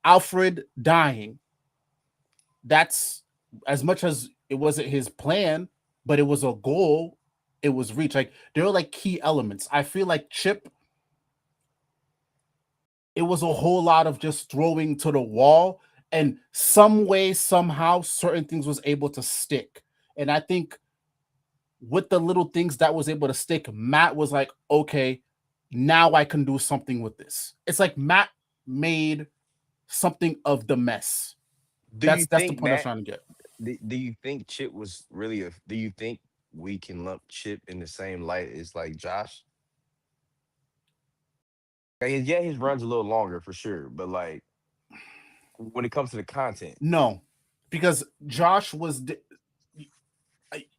Alfred dying. That's as much as it wasn't his plan, but it was a goal. It was reached. Like there were like key elements. I feel like Chip, it was a whole lot of just throwing to the wall, and some way somehow certain things was able to stick. And I think with the little things that was able to stick, Matt was like, okay, now I can do something with this. It's like Matt made something of the mess. Do you That's the think point I was Matt? trying to get. Do you think Chip was really a? Do you think we can lump Chip in the same light as like Josh? Like, yeah, his run's a little longer for sure, but like when it comes to the content, No, because Josh was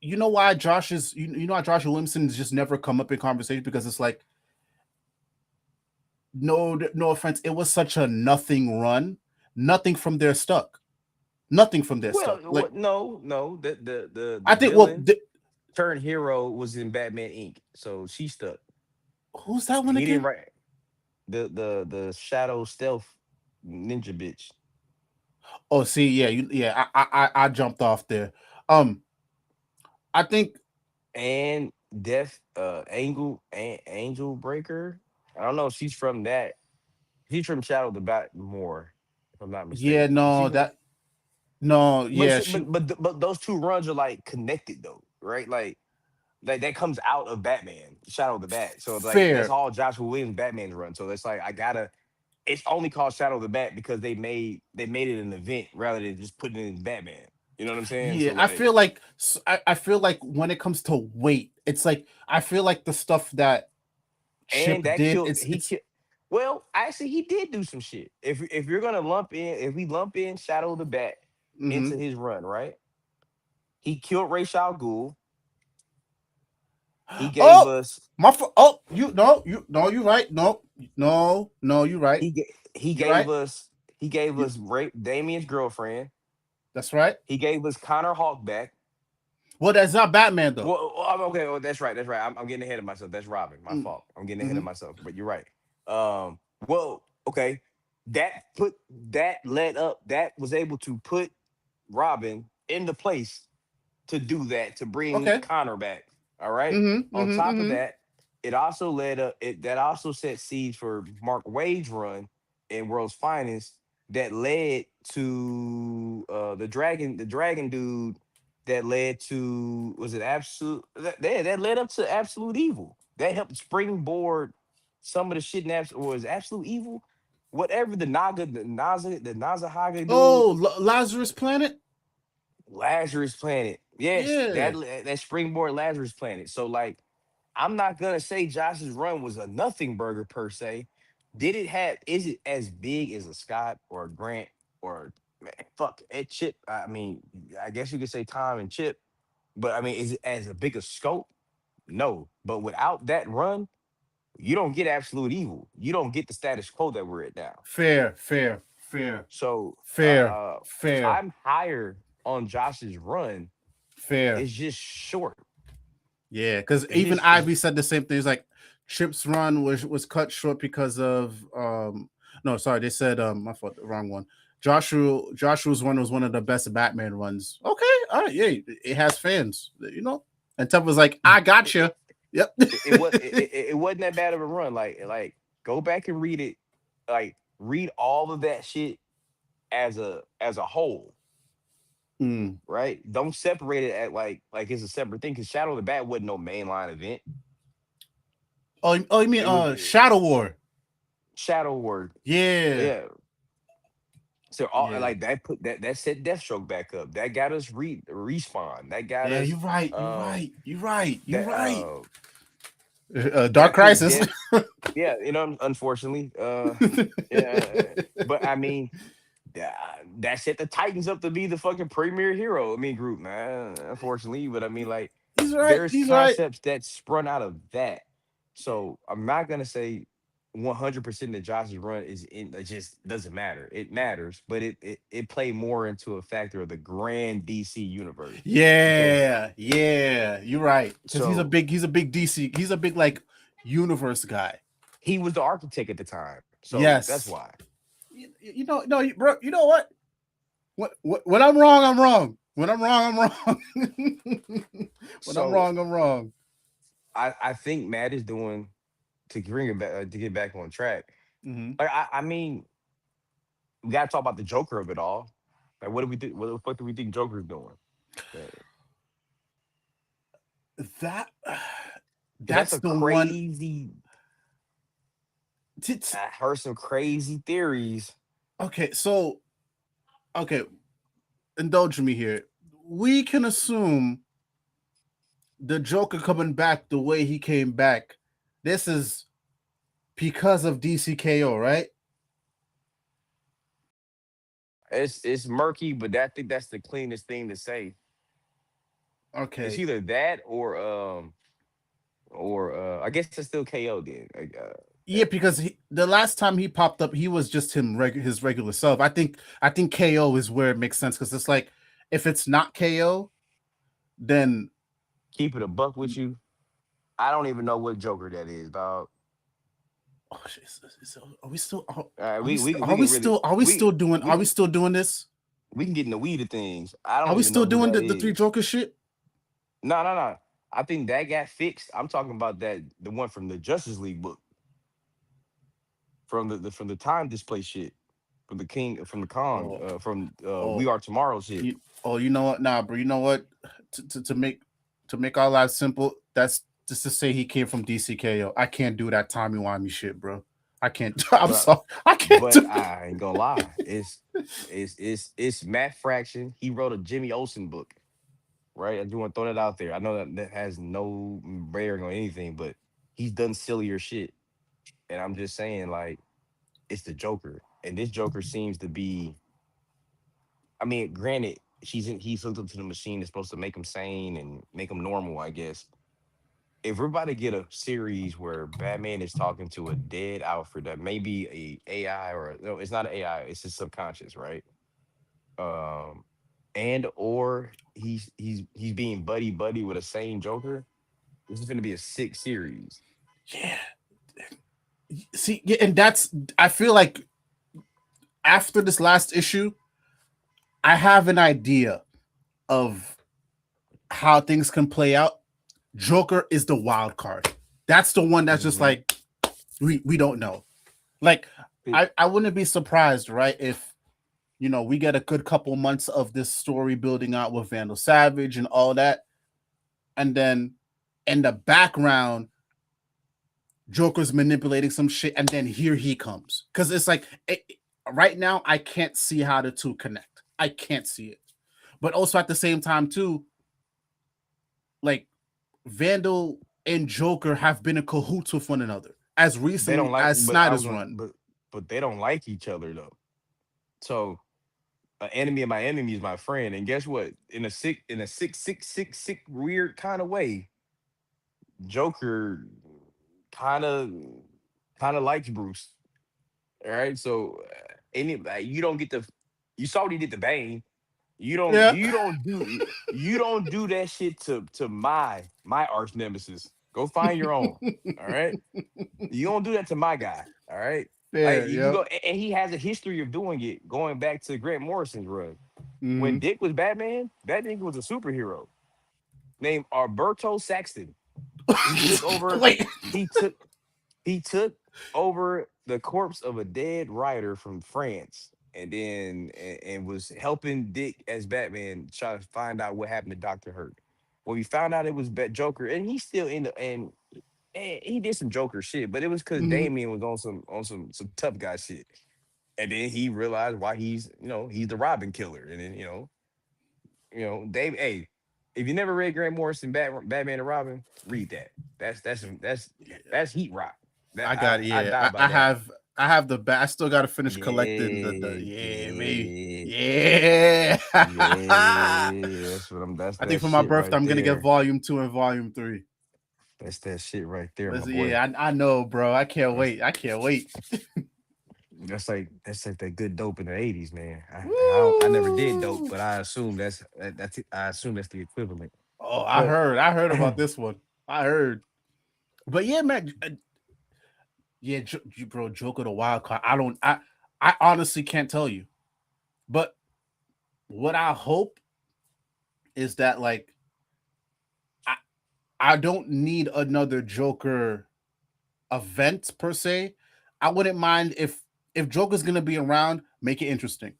you know why Josh is you know why Josh Williamson's just never come up in conversation, because it's like, no offense, it was such a nothing run. Nothing from there stuck. Nothing from there well, stuck. Like what? No, the I think, well, villain turned hero was in Batman Inc. So she stuck. who's that one He didn't again? write the Shadow Stealth ninja bitch. Oh, see, yeah, yeah, I jumped off there. Um, I think And Death Angel Breaker. I don't know if she's from that. He trimmed Shadow the Bat more, if I'm not Yeah, mistaken. no, She, that no, but yeah, she, she but those two runs are like connected though, right? Like that comes out of Batman, Shadow of the Bat. So like that's fair. all Joshua Williams Batman's run. So it's like I gotta. It's only called Shadow of the Bat because they made it an event rather than just putting it in Batman. You know what I'm saying? Yeah, So I like, feel like I feel like when it comes to weight, it's like I feel like the stuff that Chip and that did, killed he it's killed. Well, actually, he did do some shit. If you're gonna if we lump in Shadow of the Bat mm-hmm. into his run, right? He killed Ra's al Ghul. He gave Oh, us oh, you no, you right. No, no, no, you right. he You right. gave us You, Damien's girlfriend. that's right. He gave us Connor Hawk back. Well, that's not Batman though. Okay. Well, that's right. That's right. I'm getting ahead of myself. That's Robin. My Mm, fault. I'm getting ahead of mm-hmm. myself. But you're right. Well, okay. That led up. That was able to put Robin into place to do that to bring Okay. Connor back. All right. Mm-hmm. On Mm-hmm. top of Mm-hmm. that, it also led up. That also set seeds for Mark Wade's run in World's Finest. That led to the dragon dude. That led to was it absolute that led up to absolute evil. That helped springboard some of the shit in was absolute evil. Whatever the Naza Haga dude Oh, Lazarus Planet. Lazarus Planet. Yes, Yeah, that springboard Lazarus Planet. So like, I'm not gonna say Josh's run was a nothing burger per se. Did it have? Is it as big as a Scott or a Grant or man, fuck a Chip? I mean, I guess you could say Tom and Chip, but I mean, is it as a big a scope? No. But without that run, you don't get absolute evil. You don't get the status quo that we're at now. fair, fair, fair, So fair, fair, I'm higher on Josh's run. fair. It's just short. Yeah, because It's even just it's Ivy said the same thing. It's like Chip's run was cut short because of no, sorry, they said my fault, the wrong one. Joshua's run was one of the best Batman runs. Okay, all right, yeah, it has fans, you know. And Tuff was like, I got it, you. it, Yep. it wasn't that bad of a run. Like go back and read it. Like read all of that shit as a whole, Mm. right? Don't separate it at like it's a separate thing. Because Shadow of the Bat wasn't no mainline event. Oh, you mean It was Shadow War? Shadow Word. Yeah, Yeah. So all yeah, like that put that set Deathstroke back up. That got us respawn. That got yeah. us You're right. You're um right. You're right. You're that right. Dark that put Crisis. Death. Yeah, unfortunately. Yeah, but I mean, that set the Titans up to be the fucking premier hero. I mean, group, man. Unfortunately, but I mean, like, He's right. there's He's right. concepts that sprung out of that. So I'm not gonna say 100% that Josh's run is in. It just doesn't matter. It matters, but it played more into a factor of the grand DC universe because Yeah, yeah, you're right. Because so he's a big DC, he's a big like universe guy. he was the architect at the time. So that's Yes. why. You know, no, bro. You know what? When I'm wrong, I'm wrong. When I'm wrong, I'm wrong. When I'm So wrong, I'm wrong. I think Matt is doing to bring it back to get back on track. Hmm. Like I mean, we gotta talk about the Joker of it all. Like, what do we think? What the fuck do we think Joker's doing? Because That that's that's a the one. crazy. It's, I heard some crazy theories. okay, so okay, indulge me here. We can assume the Joker coming back the way he came back. This is because of DCKO, right? It's murky, but I think that's the cleanest thing to say. It's Okay. either that or I guess it's still KO then. Yeah, because the last time he popped up, he was just his regular self. I think KO is where it makes sense because it's like if it's not KO, then Keep it a buck with you. I don't even know what Joker that is, dog. oh, shit, are we still We can really are we still doing this? we can get in the weed of things. I Are don't we even still know who doing that the three is. Joker shit? No. I think that got fixed. I'm talking about the one from the Justice League book from the time display shit, from the King, from the Kong, Oh, from We oh, Are Tomorrow shit. you know what? Nah, bro. You know what? To make our lives simple, that's just to say he came from DCKO. I can't do that Tommy Wimey shit, bro. I can't. I'm But sorry. I can't do but it. I ain't gonna lie, it's Matt Fraction. He wrote a Jimmy Olsen book, right? I do want to throw that out there. I know that that has no bearing on anything, but he's done sillier shit, and I'm just saying, like, it's the Joker, and this Joker seems to be. I mean, granted, he's hooked up to the machine that's supposed to make him sane and make him normal, I guess. If we're about to get a series where Batman is talking to a dead Alfred that may be a AI or no, it's not an AI, it's his subconscious, right? Um, and or he's being buddy buddy with a sane Joker. This is going to be a sick series. Yeah. See, yeah, and that's. I feel like after this last issue, I have an idea of how things can play out. Joker is the wild card. That's the one that's just Hmm. like we don't know. Like I wouldn't be surprised, right, if we get a good couple months of this story building out with Vandal Savage and all that, and then in the background, Joker's manipulating some shit, and then here he comes. Because it's like right now, I can't see how the two connect. I can't see it. But also at the same time, too, like Vandal and Joker have been in cahoots with one another as They don't recently like, as but I was Snyder's going, run. but they don't like each other though. So an enemy of my enemy is my friend, and guess what? In a sick, weird kind of way, Joker kind of kind of likes Bruce. All right, so any like, you don't get to. You saw what he did to Bane. You don't Yeah. you don't do you don't do that shit to my arch nemesis. Go find your own. All right. You don't do that to my guy. All right. Like Fair, you yep. go, and he has a history of doing it, going back to Grant Morrison's run. When Mm-hmm. Dick was Batman, that nigga was a superhero named Alberto Saxton. He took over. Wait. He took he took over the corpse of a dead writer from France, and then and was helping Dick as Batman try to find out what happened to Doctor Hurt. When we found out it was Joker, and he still in the and he did some Joker shit, but it was because Mm-hmm. Damien was on some tough guy shit, and then he realized why he's the Robin killer, and then Dave. Hey, if you never read Grant Morrison Batman and Robin, read that. That's heat rock. That I got it. I Yeah. die by I that. have I have the I still got to finish collecting the Yeah, yeah, baby. yeah, Yeah. yeah. That's what I'm. That's I think that for my shit birthday right I'm gonna get there. volume 2 and volume 3. That's that shit right there, my Let's, boy. yeah, I know, bro. I can't That's wait. I can't wait. that's like that good dope in the '80s, man. I never did dope, Woo! but I assume that's I assume that's the equivalent. Oh, But I heard about this one. I heard. But yeah, man. Yeah, bro, Joker the wild card. I honestly can't tell you. But what I hope is that like I I don't need another Joker event per se. I wouldn't mind if Joker's gonna be around, make it interesting.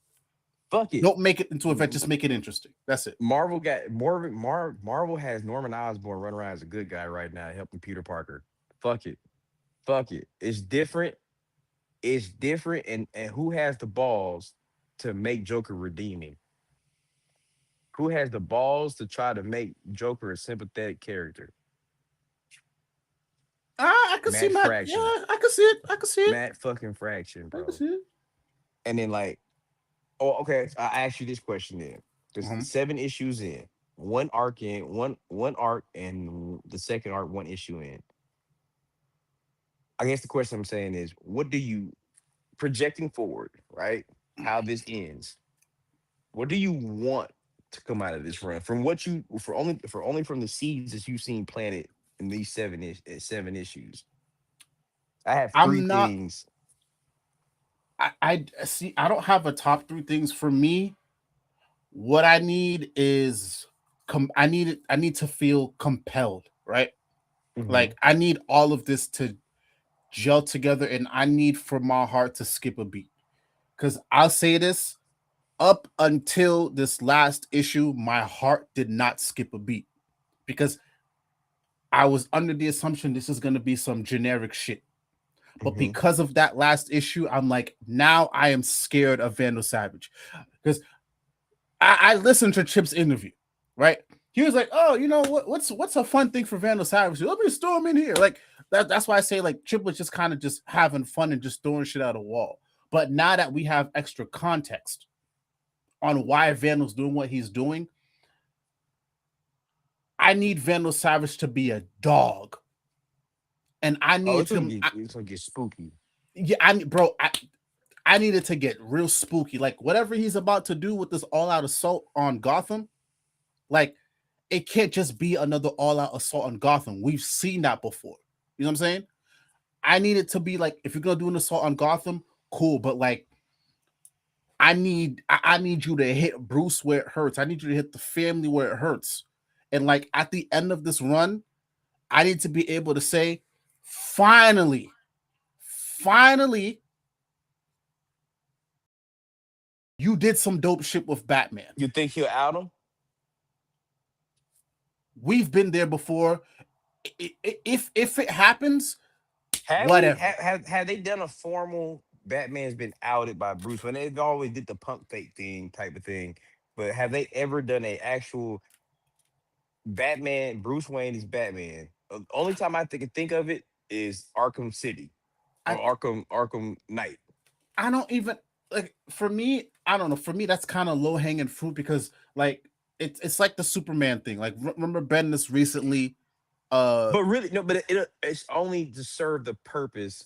fuck it. Don't make it into an event, just make it interesting. That's it. Marvel has Norman Osborn running around as a good guy right now, helping Peter Parker. Fuck it. Fuck it. It's different. It's different. And who has the balls to make Joker redeeming? Who has the balls to try to make Joker a sympathetic character? I can see Matt Matt. Yeah, Fraction. I can see it. I can see it. Matt fucking Fraction, I can bro. see it. And then like, oh, okay. I asked you this question then. There's Mhm. 7 issues in, one arc, and the second arc, 1 issue in. I guess the question I'm saying is, what do you projecting forward, right? How this ends. What do you want to come out of this run? From what you for only from the seeds that you've seen planted in these 7 issues. I have three I'm not. things. I see. I don't have a top 3 things for me. What I need is I need to feel compelled, right? Mhm. Like I need all of this to gel together, and I need for my heart to skip a beat. Because I'll say this, up until this last issue, my heart did not skip a beat because I was under the assumption this is going to be some generic shit. But Hmm. because of that last issue, I'm like, now I am scared of Vandal Savage. Because I listened to Chip's interview, right? He was like, "Oh, you know what's a fun thing for Vandal Savage? Let me storm in here." Like that's why I say like Chip was just kind of just having fun and just throwing shit out of the wall. But now that we have extra context on why Vandal's doing what he's doing, I need Vandal Savage to be a dog, and I Oh, need him. it's gonna get spooky. Yeah, bro, I needed to get real spooky. Like whatever he's about to do with this all-out assault on Gotham, like it can't just be another all-out assault on Gotham. We've seen that before. You know what I'm saying? I need it to be like if you're gonna do an assault on Gotham, cool, but like I need you to hit Bruce where it hurts. I need you to hit the family where it hurts. And like at the end of this run, I need to be able to say, finally, finally, you did some dope shit with Batman. You think he'll out him? We've been there before. If it happens, Have we whatever. have they done a formal Batman's been outed by Bruce when they've always did the punk fake thing type of thing, but have they ever done a actual Batman? Bruce Wayne is Batman. Only time I think of it is Arkham City or I Arkham Knight. I don't even like for me. I don't know. For me, that's kind of low hanging fruit because like it's like the Superman thing. Like remember Bendis recently. But really, no. But it's only to serve the purpose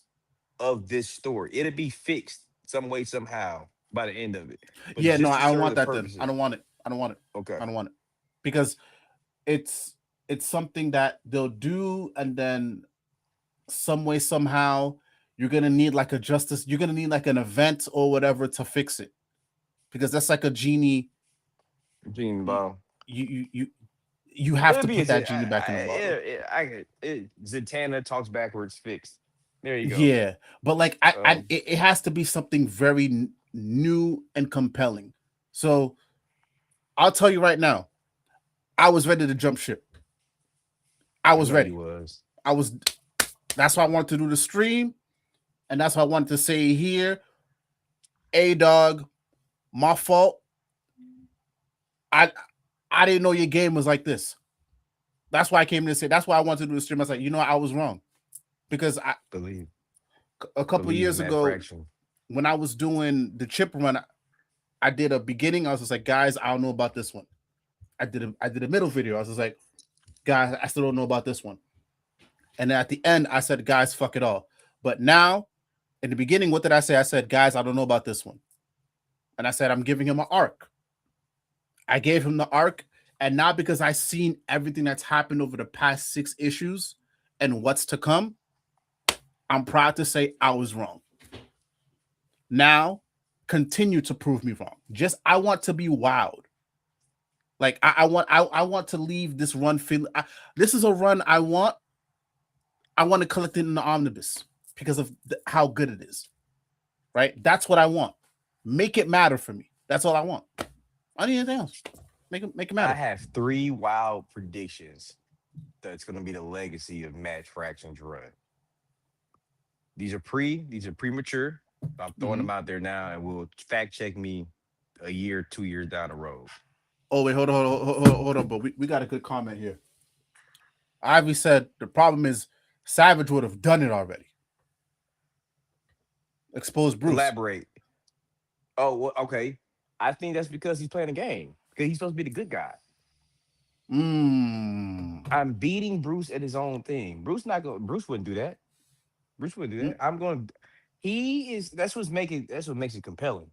of this story. It'll be fixed some way somehow by the end of it. But Yeah, no, just to I don't serve want the that. Then I purposes. don't want it. I don't want it. Okay. I don't want it because it's it's something that they'll do, and then some way somehow you're gonna need like a justice. You're gonna need like an event or whatever to fix it because that's like a genie. Gene You Ball. you you have It'll to be put that genie back in the bottle. Zatanna talks backwards fixed. There you go. Yeah, but like Um, it has to be something very new and compelling. So I'll tell you right now, I was ready to jump ship. I I was know you ready. was. I was. That's why I wanted to do the stream, and that's why I wanted to say here, a dog, my fault. I I didn't know your game was like this. That's why I came to say. That's why I wanted to do the stream. I was like, you know, I was wrong because Believe. a couple Believe years Matt ago Fraction. when I was doing the chip run, I did a beginning. I was just like, guys, I don't know about this one. I did a middle video. I was just like, guys, I still don't know about this one. And then at the end, I said, guys, fuck it all. But now, in the beginning, what did I say? I said, guys, I don't know about this one. And I said, I'm giving him an arc. I gave him the arc. And now, because I've seen everything that's happened over the past 6 issues and what's to come, I'm proud to say I was wrong. Now, continue to prove me wrong. Just, I want to be wowed. Like, I want to leave this run feeling. This is a run I want. I want to collect it in the omnibus because of how good it is. Right? That's what I want. Make it matter for me. That's all I want. I need anything else. Make it I matter. have three wild predictions that's going to be the legacy of Matt Fraction's run. These are premature. I'm throwing Mm-hmm. them out there now, and will fact check me a year, 2 years down the road. Oh wait, hold on, but we got a good comment here. Ivy said the problem is Savage would have done it already. Exposed Bruce. Elaborate. Oh, well, okay. I think that's because he's playing a game. Because he's supposed to be the good guy. Mm. I'm beating Bruce at his own thing. Bruce not going. Bruce wouldn't do that. Bruce wouldn't do Mm. that. I'm going. He is. That's what makes it compelling.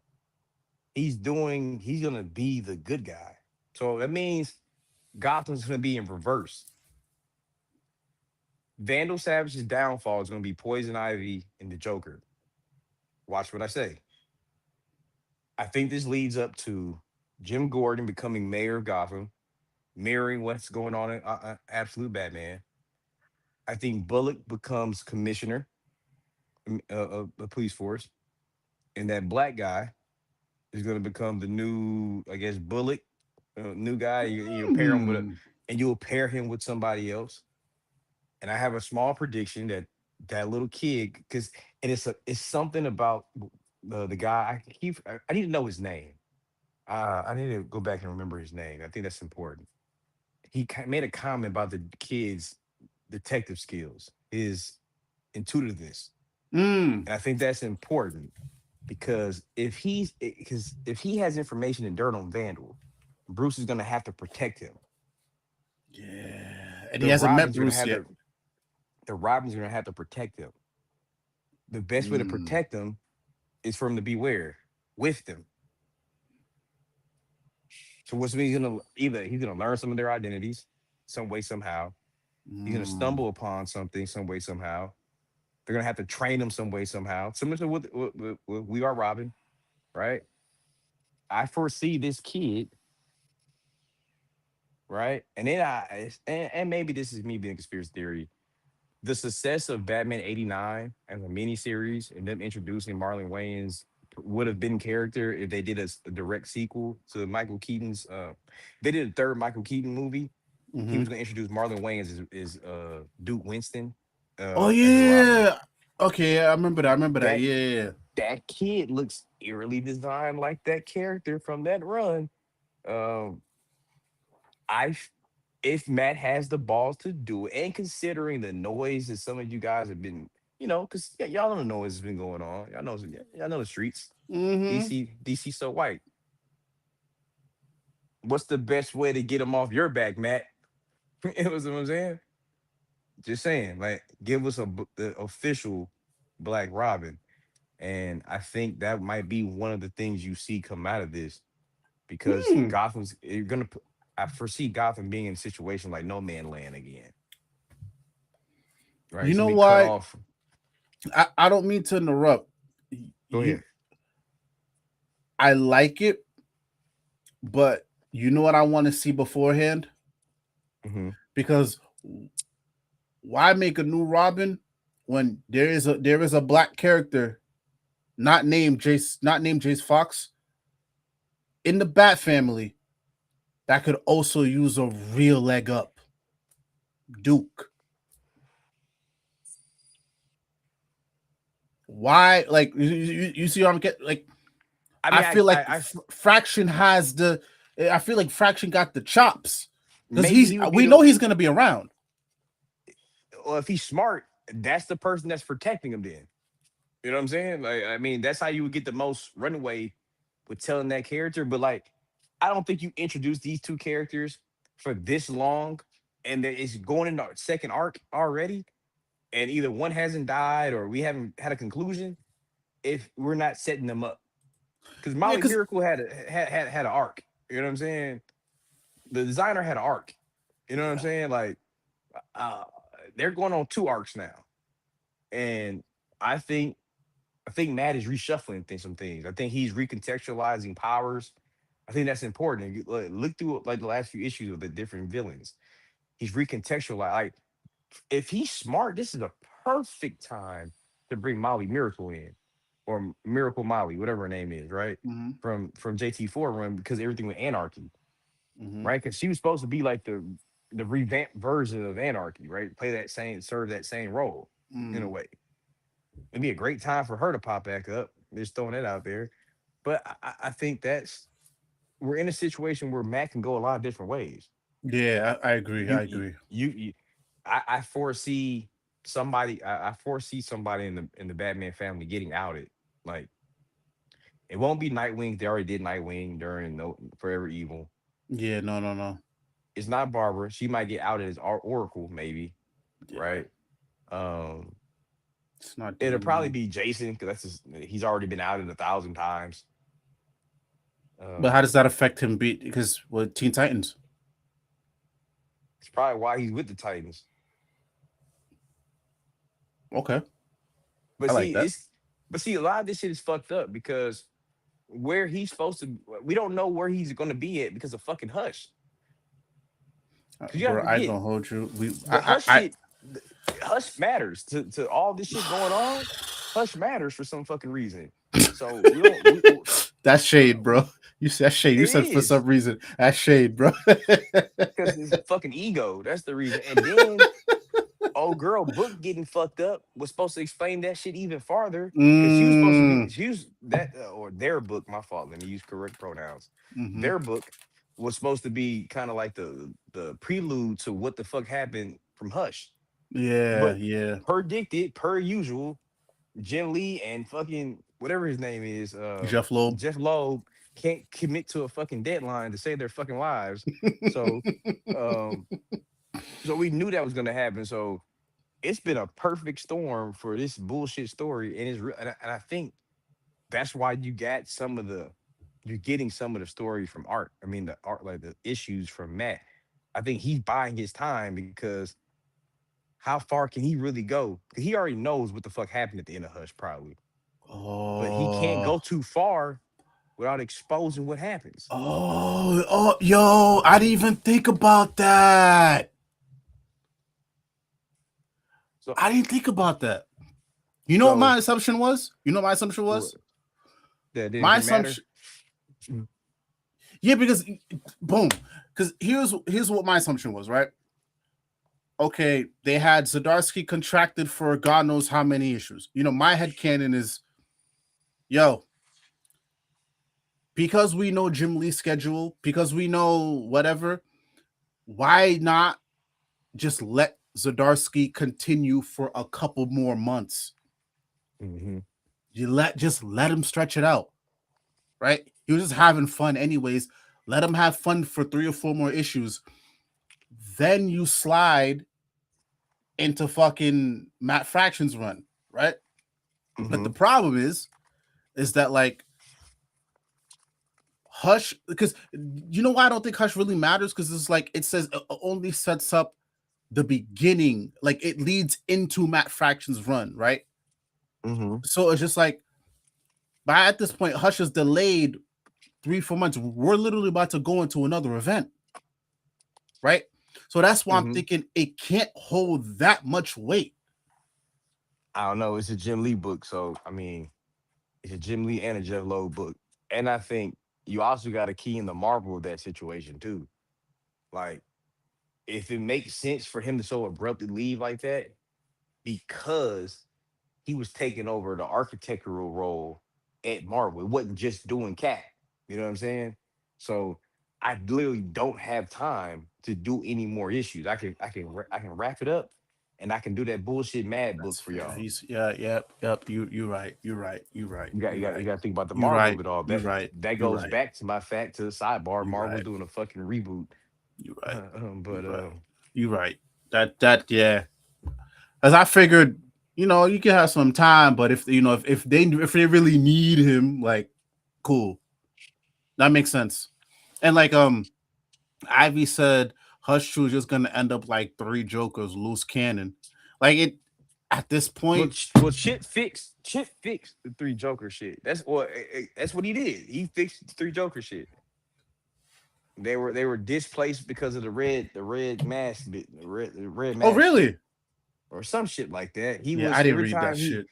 He's doing. He's gonna be the good guy. So that means Gotham's gonna be in reverse. Vandal Savage's downfall is gonna be Poison Ivy and the Joker. Watch what I say. I think this leads up to Jim Gordon becoming mayor of Gotham, mirroring what's going on in Absolute Batman. I think Bullock becomes commissioner. a police force, and that black guy is going to become the new, I guess, Bullock, new guy. You pair him with a, Hmm. and you'll pair him with somebody else. And I have a small prediction that that little kid, because it's something about the guy. I need to know his name. I need to go back and remember his name. I think that's important. Made a comment about the kid's detective skills, his intuitiveness, Mm. and I think that's important because if he has information and dirt on Vandal, Bruce is gonna have to protect him. Yeah. And he The hasn't met Robin's gonna Bruce have yet. to the Robin's gonna have to protect him. The best way to Mm. protect them is for him to beware with them. So what's he's gonna either he's gonna learn some of their identities some way somehow. He's gonna Mm. stumble upon something some way somehow. They're gonna have to train him some way somehow. Similar to what We Are Robin, right? I foresee this kid, right? And then and maybe this is me being conspiracy theory. The success of Batman '89 as a miniseries and them introducing Marlon Wayans would have been character if they did a direct sequel to Michael Keaton's. They did a third Michael Keaton movie. He Hmm. was going to introduce Marlon Wayans as Duke Winston Oh as a Robin. yeah. Okay, yeah, I remember that. I remember that. That Yeah, yeah, yeah. that kid looks eerily designed like that character from that run. Um, I if Matt has the balls to do it, and considering the noise that some of you guys have been, because y'all know the noise has been going on. Y'all know the streets. Mm-hmm. DC so white. What's the best way to get them off your back, Matt? You know what I'm saying? Just saying, like, give us the official Black Robin, and I think that might be one of the things you see come out of this because Hmm. Gotham's you're gonna. I foresee Gotham being in a situation like No Man Land again, right? You It's gonna know be cut why? off. I don't mean to interrupt. Go You, ahead. I like it, but you know what I want to see beforehand? Hmm. Because why make a new Robin when there is a black character not named Jace Fox in the Bat family that could also use a real leg up? Duke. Why? Like you see what I'm getting? Like I I mean, feel like Fraction has the. I feel like Fraction got the chops because maybe he would be We the. know he's gonna be around. Well, if he's smart, that's the person that's protecting him. Then you know what I'm saying? Like, I mean, that's how you would get the most runaway with telling that character. But like, I don't think you introduce these two characters for this long, and that it's going into our second arc already, and either one hasn't died or we haven't had a conclusion. If we're not setting them up, because Yeah, Molly because Miracle had an arc. You know what I'm saying? The designer had an arc. You know what I'm yeah. saying? Like, uh, they're going on two arcs now, and I think I think Matt is reshuffling some things. I think he's recontextualizing powers. I think that's important. Look through like the last few issues of the different villains. He's recontextualized. Like if he's smart, this is a perfect time to bring Molly Miracle in, or Miracle Molly, whatever her name is, right? Hmm. From JT4 run because everything with Anarchy, Hmm. right? Because she was supposed to be like the revamped version of Anarchy, right? Serve that same role in a Mm. way. It'd be a great time for her to pop back up. Just throwing it out there. But I think that's we're in a situation where Matt can go a lot of different ways. Yeah, I agree. You I you agree. you, I foresee somebody. I foresee somebody in the Batman family getting outed. Like it won't be Nightwing. They already did Nightwing during No Forever Evil. Yeah, no, no, no. It's not Barbara. She might get outed as Oracle, maybe. Yeah, Right. Um, it's not it'll probably Damien. be Jason because he's already been outed 1,000 times. But how does Um, that affect him? Because with Teen Titans. it's probably why he's with the Titans. Okay, But I like see, that. a lot of this shit is fucked up because where he's supposed to, we don't know where he's going to be at because of fucking Hush. Because you got to Bro, I ain't forget gonna hold you. the Hush shit. Hush matters to all this shit going on. Hush matters for some fucking reason. So we don't. That's shade, bro. You said shade. You It said for is some reason. That's shade, bro. because it's fucking ego. That's the reason. And then old girl book getting fucked up was supposed to explain that shit even farther because she was supposed to be mm, she was that or their book. My fault. Let me use correct pronouns. hmm. Their book was supposed to be kind of like the prelude to what the fuck happened from Hush. Yeah, But yeah. predicted per usual, Jim Lee and fucking whatever his name is, Jeff Loeb. Jeff Loeb can't commit to a fucking deadline to save their fucking lives. So, um, so we knew that was gonna happen. So it's been a perfect storm for this bullshit story, and it's real. And I think that's why you're getting some of the story from Art. I mean, the art, like the issues from Matt. I think he's buying his time because how far can he really go? 'Cause he already knows what the fuck happened at the end of Hush, probably, but he can't Oh, go too far without exposing what happens. oh, yo! I didn't even think about that. So, I didn't think about that. You know what so my assumption was? You know what my assumption what was? that My didn't matter. assumption, yeah, because boom, because here's what my assumption was, right? Okay, they had Zdarsky contracted for God knows how many issues. You know, my head canon is, yo, because we know Jim Lee's schedule, because we know whatever, why not just let Zdarsky continue for a couple more months? Hmm. Just let him stretch it out, right? He was just having fun anyways. Let him have fun for 3 or 4 more issues. Then you slide into fucking Matt Fraction's run, right? But Hmm. the problem is that like Hush, because you know why I don't think Hush really matters? Because it's like it says it only sets up the beginning, like it leads into Matt Fraction's run, right? Hmm. So it's just like by at this point, Hush is delayed 3 4 months. We're literally about to go into another event, right? So that's why I'm Hmm. thinking it can't hold that much weight. I don't know. It's a Jim Lee book, so I mean, it's a Jim Lee and a Jeff Loeb book, and I think you also got to key in the Marvel of that situation too. Like, if it makes sense for him to so abruptly leave like that, because he was taking over the architectural role at Marvel. It wasn't just doing Cat. You know what I'm saying? So I literally don't have time to do any more issues. I can wrap it up, and I can do that bullshit Mad book That's for fair. y'all. He's yeah, yep. You're right. You're right. You're right. You're You right. got to think about the You're Marvel of right. it all. You're right. That You're goes right. back to my fact to the sidebar. You're Marvel's right. doing a fucking reboot. You're right. But You're right. You're right. That yeah. As I figured, you can have some time, but if they really need him, like, cool, that makes sense. And like Ivy said, Hush True is just gonna end up like three Jokers, loose cannon. Like it at this point, Chip fixed the three Joker shit. That's what he did. He fixed the three Joker shit. They were displaced because of the red mask the red oh mask shit really? or some shit like that. He Yeah, I was didn't read that shit.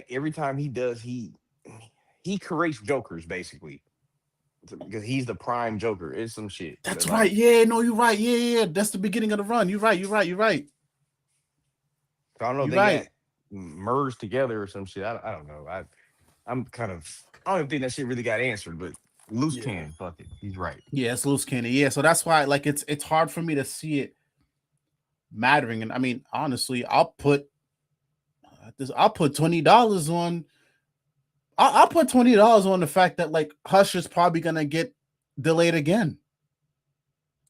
every time he does he creates Jokers basically because he's the prime Joker. It's some shit, but That's right. like Yeah, no, you're right. Yeah. That's the beginning of the run. You're right. You're right. You're right. I don't know if You're they got right. merged together or some shit. I don't know. I'm kind of I don't even think that shit really got answered, but loose Yeah. cannon, fuck it. He's right. Yeah, it's loose cannon. Yeah, so that's why like it's hard for me to see it mattering. And I mean, honestly, I'll put $20 on. I'll put $20 on the fact that like Hush is probably gonna get delayed again.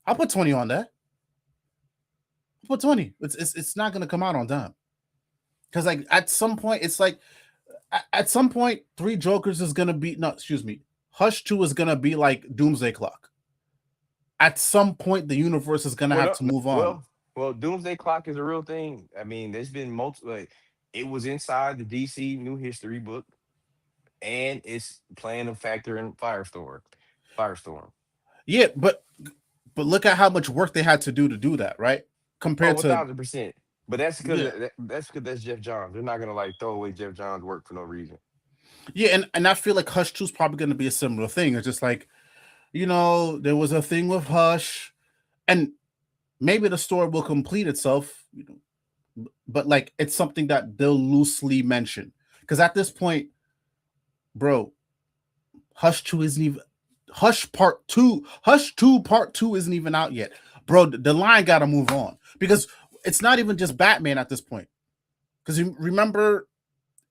I'll put 20 on that. I'll put 20. It's not gonna come out on time because like at some point it's like at some point Three Jokers is gonna be no, excuse me. Hush 2 is gonna be like Doomsday Clock. At some point, the universe is gonna Well, have to move on. Doomsday Clock is a real thing. I mean, there's been multiple. Like, it was inside the DC New History book, and it's playing a factor in Firestorm. Firestorm. Yeah, but look at how much work they had to do that, right? Oh, Compared one to thousand percent. But that's because Yeah, that's Jeff Johns. They're not gonna like throw away Jeff Johns' work for no reason. yeah, and I feel like Hush Two is probably going to be a similar thing. It's just like, there was a thing with Hush, and maybe the story will complete itself, but like it's something that they'll loosely mention because at this point, bro, Hush Two isn't even Hush Two Part Two isn't even out yet, bro. The line got to move on because it's not even just Batman at this point. Because you remember,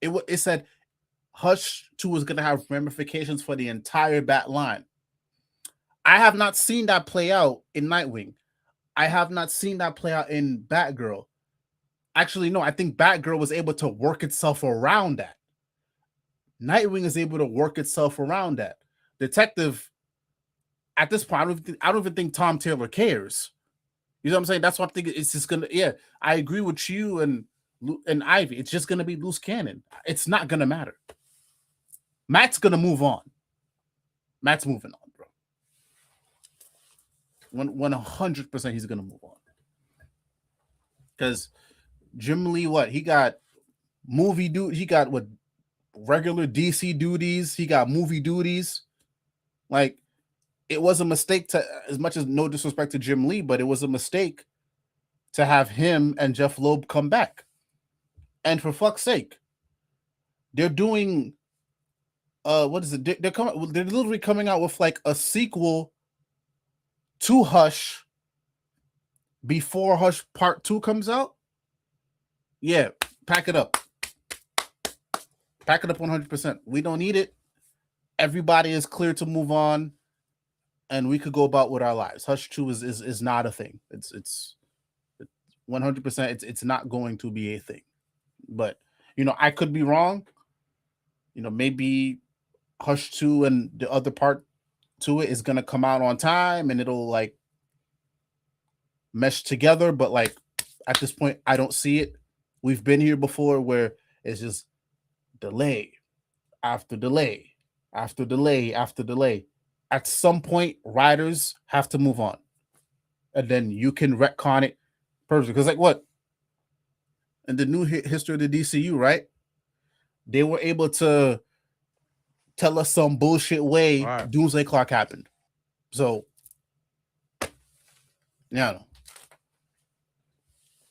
it said Hush Two was gonna have ramifications for the entire Bat line. I have not seen that play out in Nightwing. I have not seen that play out in Batgirl. Actually, no, I think Batgirl was able to work itself around that. Nightwing is able to work itself around that. Detective, at this point, I don't even think Tom Taylor cares. You know what I'm saying? That's what I'm thinking. It's just gonna, yeah. I agree with you and Ivy. It's just gonna be loose cannon. It's not gonna matter. Matt's gonna move on. Matt's moving on, bro. 100% he's gonna move on because Jim Lee, what he got movie dude, he got what regular DC duties, he got movie duties. Like it was a mistake to, as much as no disrespect to Jim Lee, but it was a mistake to have him and Jeff Loeb come back. And for fuck's sake, they're doing what is it? They're literally coming out with like a sequel to Hush before Hush Part 2 comes out. Yeah, pack it up. Pack it up 100%. We don't need it. Everybody is clear to move on and we could go about with our lives. Hush 2 is not a thing. It's 100%, it's not going to be a thing. But I could be wrong. Maybe Hush 2 and the other part to it is gonna come out on time and it'll like mesh together. But like at this point, I don't see it. We've been here before where it's just delay after delay after delay after delay. At some point, writers have to move on, and then you can retcon it perfectly. Because like what in the new history of the DCU, right? They were able to tell us some bullshit All way right, Doomsday Clock happened. So yeah,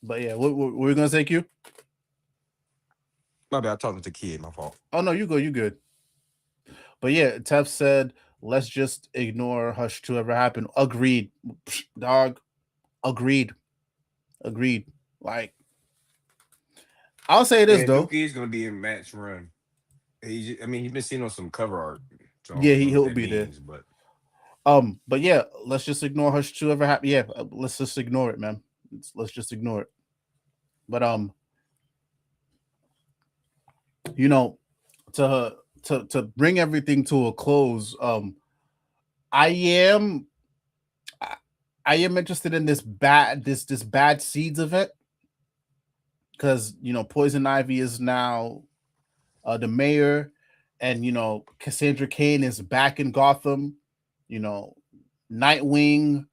but yeah, what were we gonna say, Q? my bad. I talking to kid. My fault. Oh no, you go, you good. But yeah, Tef said, let's just ignore Hush to ever happen. Agreed, dog. Agreed. Agreed. Like, I'll say this And though. Dookie is gonna be in Matt's run. I mean, he's been seen on some cover art, so I Yeah, don't know what he'll that be there. means, but But yeah, let's just ignore Hush to ever happen. Yeah, let's just ignore it, man. Let's just ignore it. But you know, to to bring everything to a close, I am I am interested in this bad seeds event because Poison Ivy is now the mayor, and Cassandra Cain is back in Gotham. You know, Nightwing.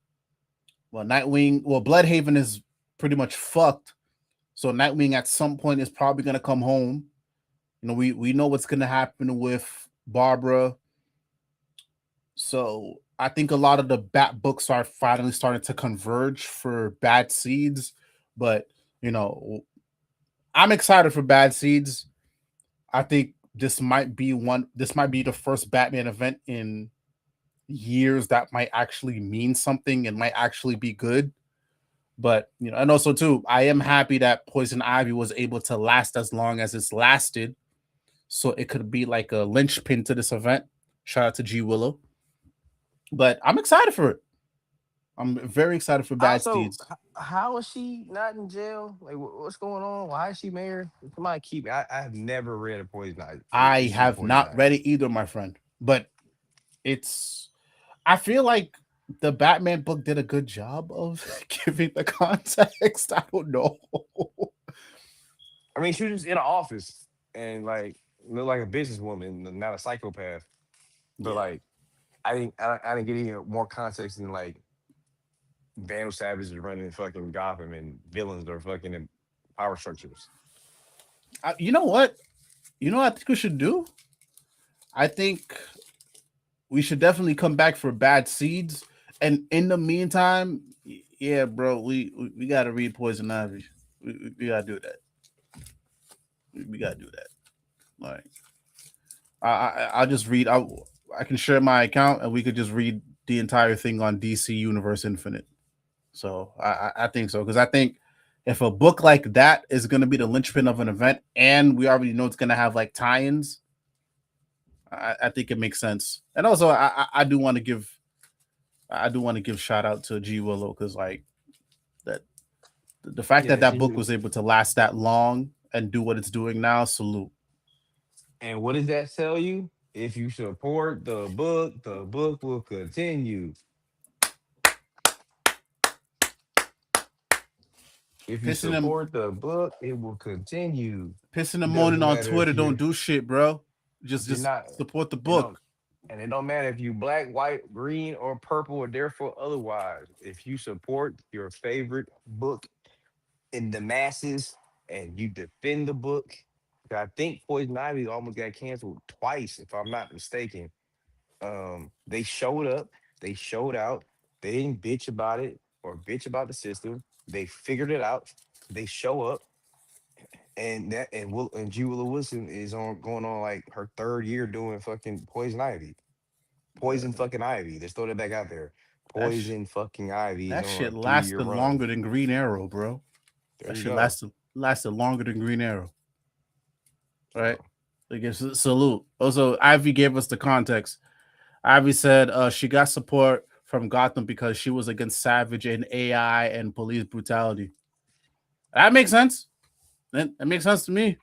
Well, Bloodhaven is pretty much fucked. So Nightwing at some point is probably gonna come home. We know what's gonna happen with Barbara. So I think a lot of the Bat books are finally starting to converge for Bad Seeds, but you know, I'm excited for Bad Seeds. I think this might be the first Batman event in years that might actually mean something and might actually be good. But and also too, I am happy that Poison Ivy was able to last as long as it's lasted, so it could be like a linchpin to this event. Shout out to G Willow, but I'm excited for it. I'm very excited for Bad also, Steeds. how is she not in jail? Like, what's going on? Why is she mayor? Somebody keep me. I have never read a Poison Ivy, I issue of have Poison not Ivy. read it either, my friend, but it's. I feel like the Batman book did a good job of giving the context. I don't know. I mean, she was just in an office and like looked like a businesswoman, not a psychopath. But Yeah. like, I didn't get any more context than like Vandal Savage is running fucking Gotham and villains are fucking power structures. You know what? You know what I think we should do? I think we should definitely come back for Bad Seeds. And in the meantime, yeah, bro, we gotta read Poison Ivy. We gotta do that. We gotta do that. Like I'll just read. I can share my account and we could just read the entire thing on DC Universe Infinite. So I think so because I think if a book like that is going to be the linchpin of an event and we already know it's going to have like tie-ins, I think it makes sense. And also I do want to give shout out to G Willow because like that the fact that Yeah, that she book do. was able to last that long and do what it's doing now, salute. And what does that tell you? If you support the book will continue. If you Pissing them support the book, it will continue. pissing and moaning Doesn't on matter if Twitter don't you do shit, bro. if you're Just not, support the you know, book. and it don't matter if you black, white, green, or purple, or therefore otherwise. If you support your favorite book in the masses and you defend the book, I think Poison Ivy almost got canceled twice, if I'm not mistaken. They showed up, they showed out, they didn't bitch about it or bitch about the system. They figured it out. They show up, and G Willow Wilson is on going on like her third year doing fucking Poison Ivy. Poison fucking Ivy. Let's throw that back out there. That sh- Poison fucking Ivy is that on a shit 3 year lasted run. longer than Green Arrow, bro. There That you shit go. lasted longer than Green Arrow, right? So Like salute. Also, Ivy gave us the context. Ivy said she got support from Gotham because she was against Savage and AI and police brutality. That makes sense. That makes sense to me.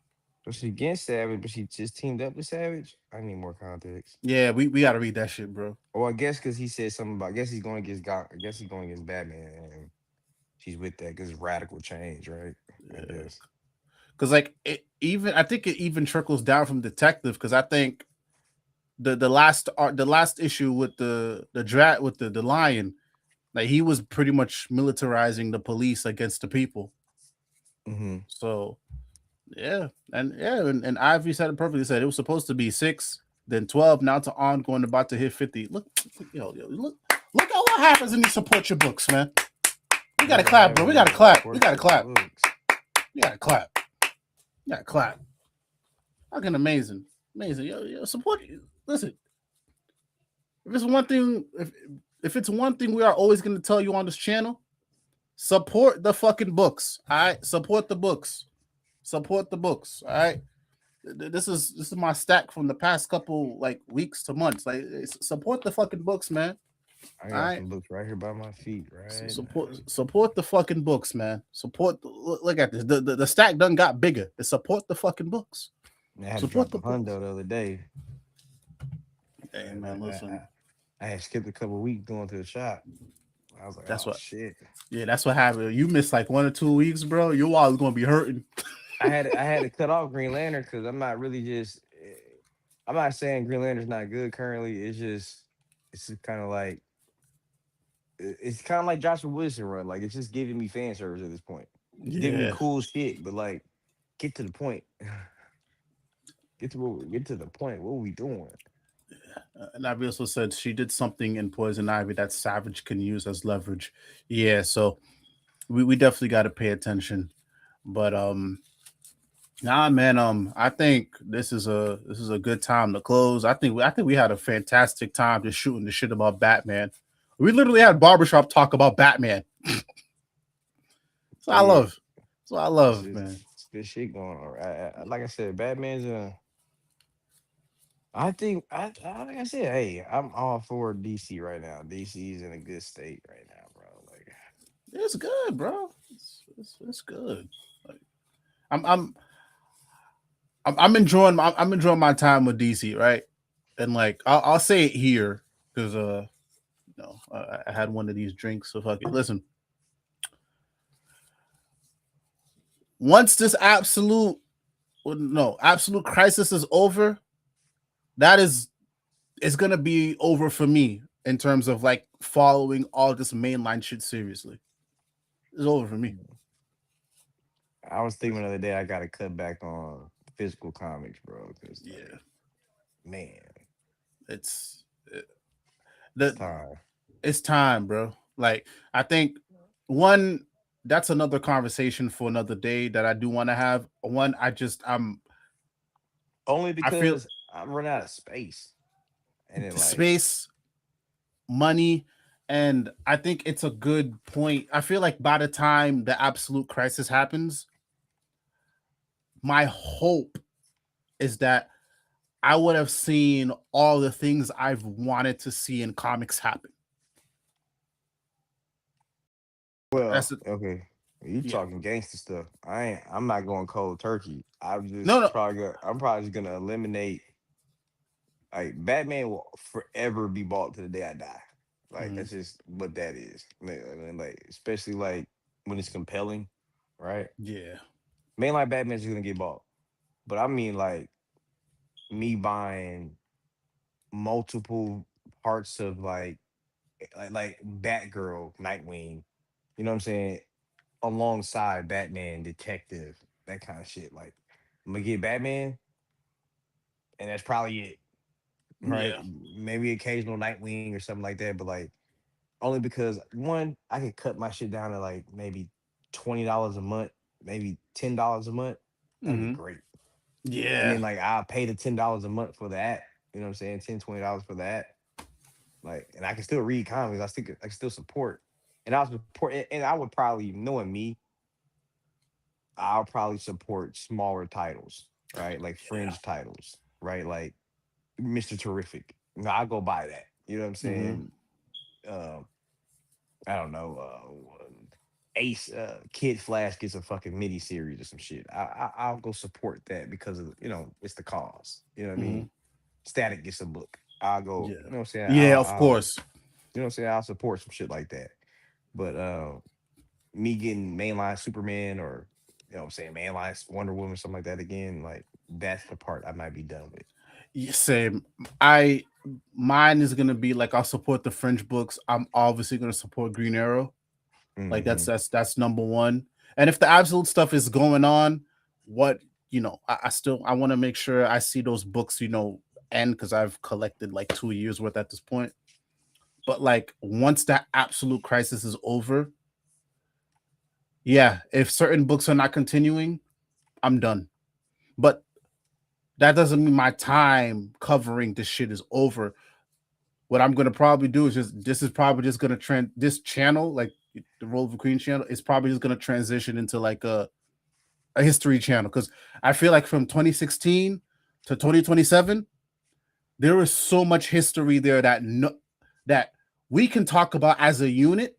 so she against Savage, but she just teamed up with Savage. I need more context. Yeah, we gotta read that shit, bro. Or I guess because he said something about. I guess he's going against God. I guess he's going against Batman, and she's with that because it's radical change, right? I Yeah. guess. Because like I think it even trickles down from Detective. Because I think the last issue with the lion, like he was pretty much militarizing the police against the people. Hmm. So yeah, and Ivy said it perfectly. Said it was supposed to be 6, then 12, now to ongoing, about to hit 50. Look, look at what happens when you support your books, man. We gotta Look what clap, bro. We happens when gotta you clap. We support gotta your clap. books. We gotta clap. We gotta clap. Fucking amazing, amazing. Yo, support. Listen, if it's one thing, if it's one thing we are always gonna tell you on this channel, support the fucking books. All right, support the books. Support the books. All right. This is my stack from the past couple like weeks to months. Like support the fucking books, man. I All got right. some books right here by my feet, right now. Support the fucking books, man. Look at this. The stack done got bigger. To support the fucking books. I had to Support drop the a hundo books. the other day. Hey I, man, I, I, listen. I had skipped a couple weeks going to the shop. I was like, That's oh what. shit. Yeah, that's what happened. You missed like 1 or 2 weeks, bro. Your wallet's gonna be hurting. I had to cut off Green Lantern because I'm not really just. I'm not saying Green Lantern's not good currently. It's just kind of like it's kind of like Joshua Wilson run. Like it's just giving me fan service at this point. It's giving me Yeah. cool shit, but like get to the point. Get to the point. What are we doing? And Ivy also said she did something in Poison Ivy that Savage can use as leverage. Yeah, so we definitely got to pay attention. But nah, man. I think this is a good time to close. I think we had a fantastic time just shooting the shit about Batman. We literally had barbershop talk about Batman. So I Yeah, love. So I love, man. it's good shit going on. Like I said, Batman's I think like I said, hey, I'm all for DC right now. DC's in a good state right now, bro. Like It's good, bro. It's good. Like, I'm I'm I'm enjoying I'm enjoying my time with DC, right? And like I'll say it here because I had one of these drinks. So fuck it. Listen, once this absolute crisis is over, that is it's gonna be over for me in terms of like following all this mainline shit seriously. It's over for me. I was thinking the other day I gotta cut back on physical comics, bro. Cause like, Yeah, man, it's it's the time. it's time, bro. Like I think one that's another conversation for another day that I do want to have. One, Only I feel because I'm running out of space, and then like, space, money, and I think it's a good point. I feel like by the time the absolute crisis happens, my hope is that I would have seen all the things I've wanted to see in comics happen. well, That's it. okay, you Yeah. talking gangster stuff. I'm not going cold turkey. No, no. I'm probably just gonna eliminate. Like Batman will forever be bought to the day I die. Like Mhm. that's just what that is. Like especially like when it's compelling, right? Yeah. Mainline Batman's just gonna get bought. But I mean like me buying multiple parts of like Batgirl, Nightwing, you know what I'm saying? Alongside Batman, Detective, that kind of shit. Like I'm gonna get Batman, and that's probably it. Right? Yeah. Maybe occasional Nightwing or something like that, but like only because one, I could cut my shit down to like maybe $20 a month, maybe $10 a month. That'd be Hmm. great. And then Yeah. like I'll pay the $10 a month for that. You know what I'm saying? $10, $20 for that. Like, and I can still read comics. I can still support. And I'll support and I would probably, knowing me, I'll probably support smaller titles, right? Like Yeah. fringe titles, right? Like Mr. Terrific. No, I'll go buy that. You know what I'm Hmm. saying? Um, I don't know, Ace Kid Flash gets a fucking mini series or some shit. I'll go support that because of it's the cause. You know what I Hmm. mean? Static gets a book. I'll go. Yeah. You know what I'm saying? Yeah. Of course. You know what I'm saying? I'll support some shit like that. But me getting mainline Superman or what I'm saying, mainline Wonder Woman, something like that again, like that's the part I might be done with. Same. I Mine is gonna be like I'll support the French books. I'm obviously gonna support Green Arrow. Like Hmm. that's number one. And if the absolute stuff is going on, what I still I want to make sure I see those books, end because I've collected like 2 years worth at this point. But like once that absolute crisis is over, yeah, if certain books are not continuing, I'm done. But that doesn't mean my time covering this shit is over. What I'm gonna probably do is just this is probably just gonna trend this channel, like the Roll of the Queen channel, is probably just gonna transition into like a history channel because I feel like from 2016 to 2027, there is so much history there that we can talk about as a unit,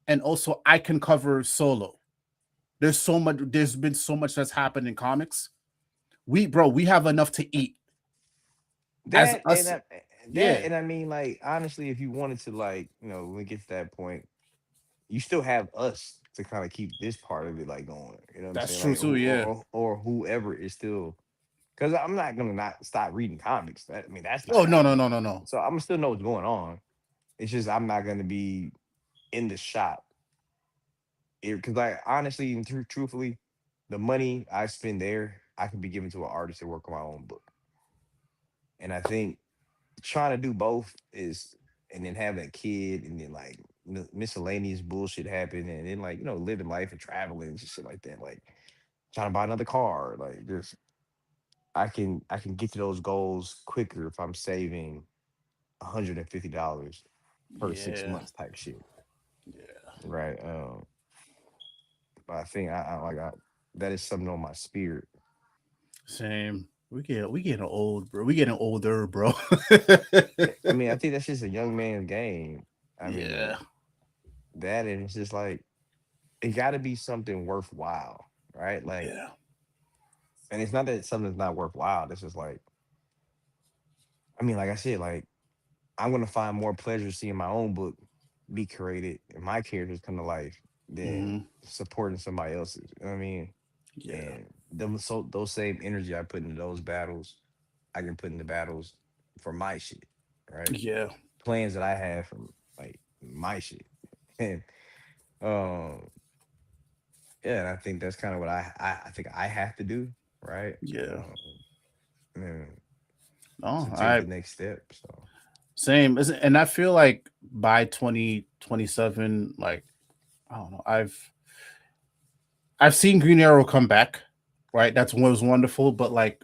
and also I can cover solo. There's so much. There's been so much that's happened in comics. We have enough to eat as That and us. that Yeah, and I mean, like honestly, if you wanted to, like when we get to that point, you still have us to kind of keep this part of it like going. You know what I'm that's saying? true Like too. Yeah. or whoever is still because I'm not gonna not stop reading comics. I mean, that's not Oh no no happening. no no no. So I'm gonna still know what's going on. It's just I'm not gonna be in the shop because, like, honestly and truthfully, the money I spend there, I can be given to an artist to work on my own book. And I think trying to do both is, and then having a kid, and then like miscellaneous bullshit happen, and then like living life and traveling and shit like that. Like trying to buy another car, like just I can get to those goals quicker if I'm saving $150 per six Yeah. months type shit, Yeah. right? But I think that is something on my spirit. Same. We getting old, bro. We getting older, bro. I mean, I think that's just a young man's game. I mean, Yeah. that and it's just like it got to be something worthwhile, right? Like, Yeah. and it's not that something's not worthwhile. It's just like, I mean, like I said, like I'm gonna find more pleasure seeing my own book be created and my characters come to life than Hmm. supporting somebody else's. You know what I mean? Yeah. And those same energy I put into those battles, I can put into battles for my shit, right? Yeah. Plans that I have from like my shit. And um Yeah, and I think that's kind of what I think I have to do, right? Yeah. Um, and No, to take the I next step. So. same. And I feel like by 2027, like I don't know, I've seen Green Arrow come back, right? That's what was wonderful, but like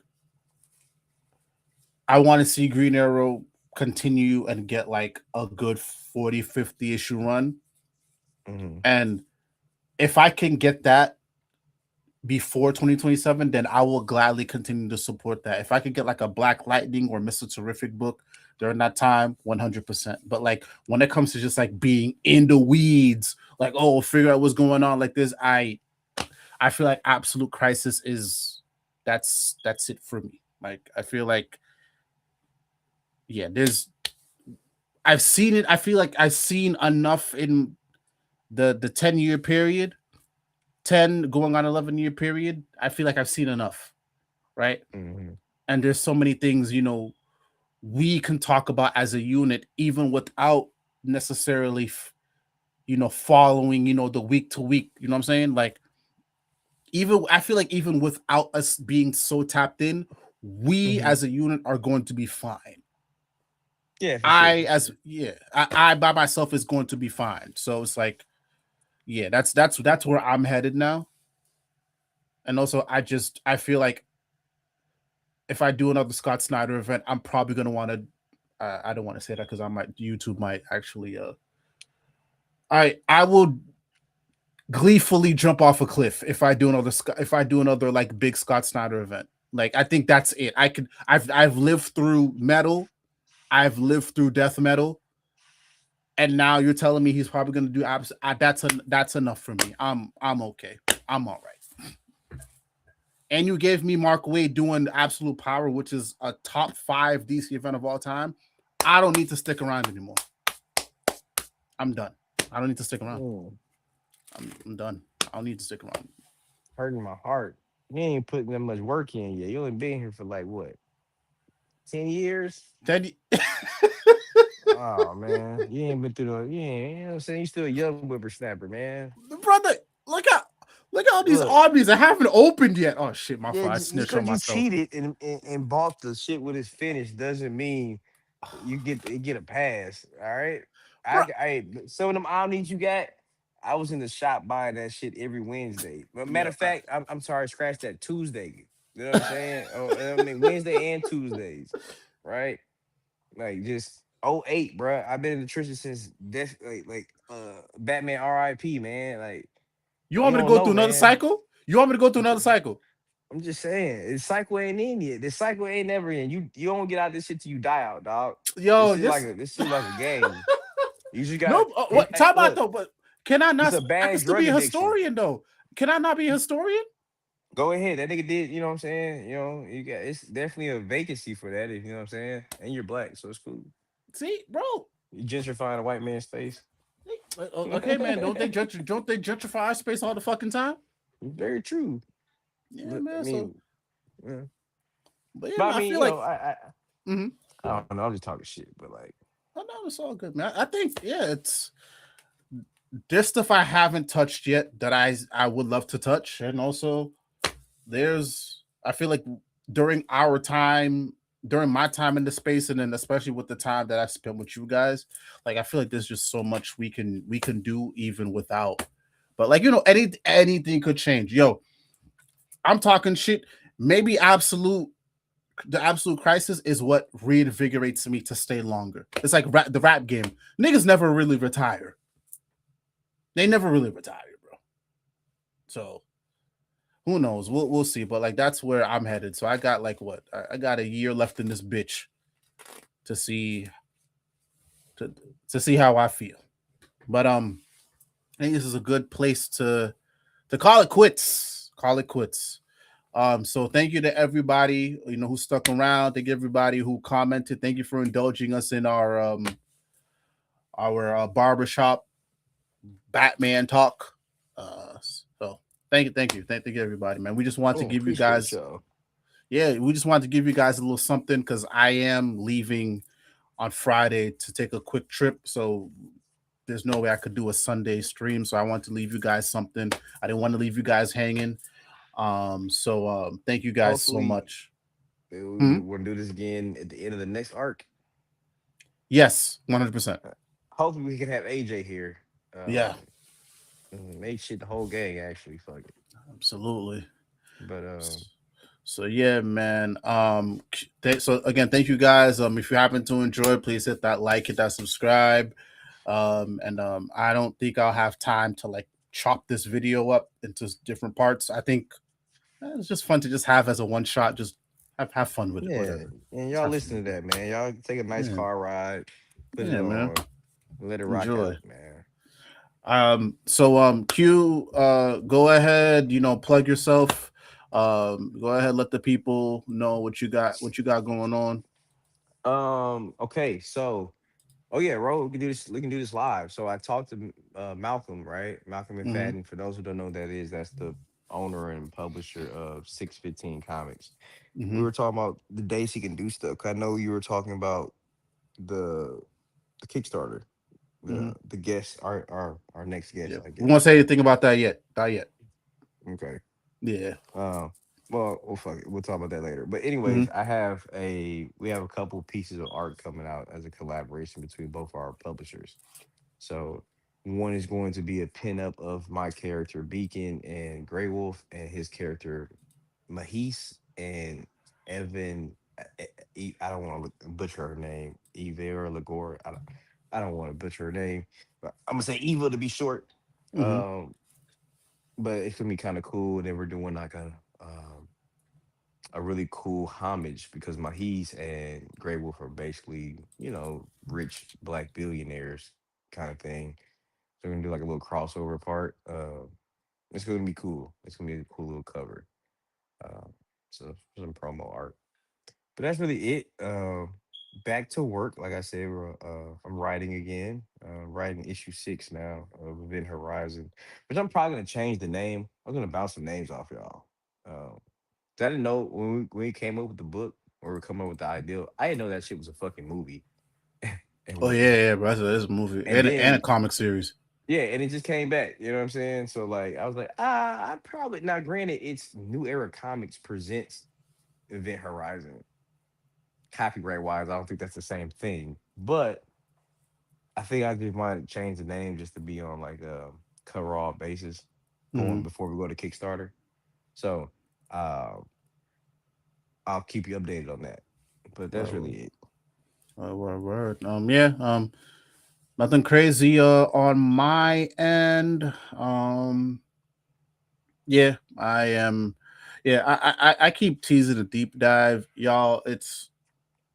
I want to see Green Arrow continue and get like a good 40, 50 issue run. Mhm. And if I can get that before 2027, then I will gladly continue to support that. If I could get like a Black Lightning or Mr. Terrific book during that time, 100%. But like when it comes to just like being in the weeds, like, oh, figure out what's going on like this, I feel like Absolute Crisis is that's it for me. Like I feel like yeah, there's I've seen it. I feel like I've seen enough in the 10-year period, 10 going on 11-year period. I feel like I've seen enough, right? Mhm. And there's so many things, we can talk about as a unit even without necessarily following, the week to week, you know what I'm saying? Like even I feel like even without us being so tapped in, we Mhm. as a unit are going to be fine. Yeah, for sure, I for as sure. yeah, I by myself is going to be fine. So it's like, yeah, that's where I'm headed now. And also I feel like if I do another Scott Snyder event, I'm probably gonna want to. I don't want to say that because I might YouTube might actually. I will gleefully jump off a cliff if I do another like big Scott Snyder event. Like I think that's it. I've lived through metal. I've lived through death metal, and now you're telling me he's probably gonna do that's enough for me. I'm okay. I'm all right. And you gave me Mark Wade doing Absolute Power, which is a top 5 DC event of all time. I don't need to stick around anymore. I'm done. I don't need to stick around. Mm, I'm done. I don't need to stick around. hurting my heart. You ain't putting that much work in yet. You only been here for like what, 10 years? Then, Oh man, you ain't been through the. You ain't. You know what I'm saying? You still a young whippersnapper, man. brother, look at all these Look, armies that haven't opened yet. Oh shit, my yeah, fault. I just snitched on because you myself. cheated and bought the shit with his finish doesn't mean you get a pass. All right, Bro, some of them omnis you got. I was in the shop buying that shit every Wednesday. But matter yeah. of fact, I'm sorry, scratch that Tuesday. You know what I'm saying? Oh, I mean Wednesday and Tuesdays, right? Like just '08, bro. I've been in the trenches since Batman RIP, man. Like You you want me to don't go know, through another man. cycle? You want me to go through another cycle? I'm just saying, the cycle ain't in yet. The cycle ain't never in. You don't get out this shit till you die out, dog. Yo, this This shit like a game. You just got no. What? hey, Time out look. though. But can I It's not? a I can bad still drug be a addiction. historian though. Can I not be a historian? Go ahead, that nigga did. You know what I'm saying? You know, you got it's definitely a vacancy for that. If you know what I'm saying, and you're black, so it's cool. See, bro. You gentrifying a white man's space. Okay, man. Don't they gentrify our space all the fucking time? Very true. Yeah, But I man. So, mean, yeah. but yeah, But I man, I mean, feel you know, like. Mhm. I don't know. I'm just talking shit, but like, Oh no, it's all good, man. I think yeah, it's there's stuff I haven't touched yet that I would love to touch, and also there's I feel like during our time, during my time in the space, and then especially with the time that I spent with you guys, like I feel like there's just so much we can do even without. But like anything could change. Yo, I'm talking shit. Maybe the absolute crisis is what reinvigorates me to stay longer. It's like the rap game. Niggas never really retire. They never really retire, bro. So who knows? We'll see. But like that's where I'm headed. So I got like what? I got a year left in this bitch to see to to see how I feel. But I think this is a good place to call it quits. Call it quits. So thank you to everybody who stuck around. Thank you everybody who commented. Thank you for indulging us in our barbershop Batman talk. So thank you everybody, man. We just want to oh, give you appreciate guys, y'all. yeah, we just wanted to give you guys a little something because I am leaving on Friday to take a quick trip. So there's no way I could do a Sunday stream, so I want to leave you guys something. I didn't want to leave you guys hanging. Thank you guys so Hopefully, much. we Hmm? want to do this again at the end of the next arc. Yes, 100%. Hopefully, we can have AJ here. Yeah, Um, Make shit the whole gang actually. Fuck it. absolutely. But So yeah, man. So again, thank you guys. If you happen to enjoy, please hit that like, hit that subscribe. I don't think I'll have time to like chop this video up into different parts. I think it's just fun to just have as a one shot. Just have fun with it. yeah, Whatever. and Just y'all have listen fun to with it. that, man. Y'all take a nice Yeah, car ride, put it yeah, man. on, let it rock Enjoy. out, man. Q, go ahead, plug yourself. Go ahead, let the people know what you got going on. Okay, so oh yeah, Ro, we can do this. We can do this live. So I talked to Malcolm, right? Malcolm Mm-hmm. McFadden. For those who don't know who that is, that's the owner and publisher of 615 Comics. We Mm-hmm. were talking about the days he can do stuff. 'Cause I know you were talking about the the Kickstarter, Mm-hmm. the guest, our next guest, Yeah. I We won't guess. say anything about that yet. Not yet. Okay. Yeah. Uh, well, fuck it. We'll talk about that later. But Mm-hmm. anyways, we have a couple pieces of art coming out as a collaboration between both our publishers. So one is going to be a pinup of my character Beacon and Grey Wolf and his character Mahis and Evan. I don't want to butcher her name, Eve or Lagore. I don't want to butcher her name, but I'm gonna say Eva to be short. Mm-hmm. Um, but it's gonna be kind of cool. And then we're doing like a really cool homage because Mahis and Grey Wolf are basically, rich black billionaires kind of thing. So we're gonna do like a little crossover part. It's gonna be cool. It's gonna be a cool little cover. Uh, so some promo art. But that's really it. Back to work. Like I said, I'm writing again. Writing issue 6 now of Event Horizon, which I'm probably gonna change the name. I'm gonna bounce some names off y'all. Um, 'Cause I didn't know when we came up with the book or we come up with the idea. I didn't know that shit was a fucking movie. and Oh we, yeah, yeah, bro. That's a movie and and a then comic series. yeah, and it just came back. You know what I'm saying? So like, I was like, I probably now. Granted, it's New Era Comics presents Event Horizon. Copyright wise, I don't think that's the same thing, but I think I just might change the name just to be on like a raw basis Mm-hmm. going before we go to Kickstarter. So uh, I'll keep you updated on that. But that's Word, really it. word. Yeah. Nothing crazy. On my end. Yeah, I am. Yeah, I keep teasing a deep dive, y'all.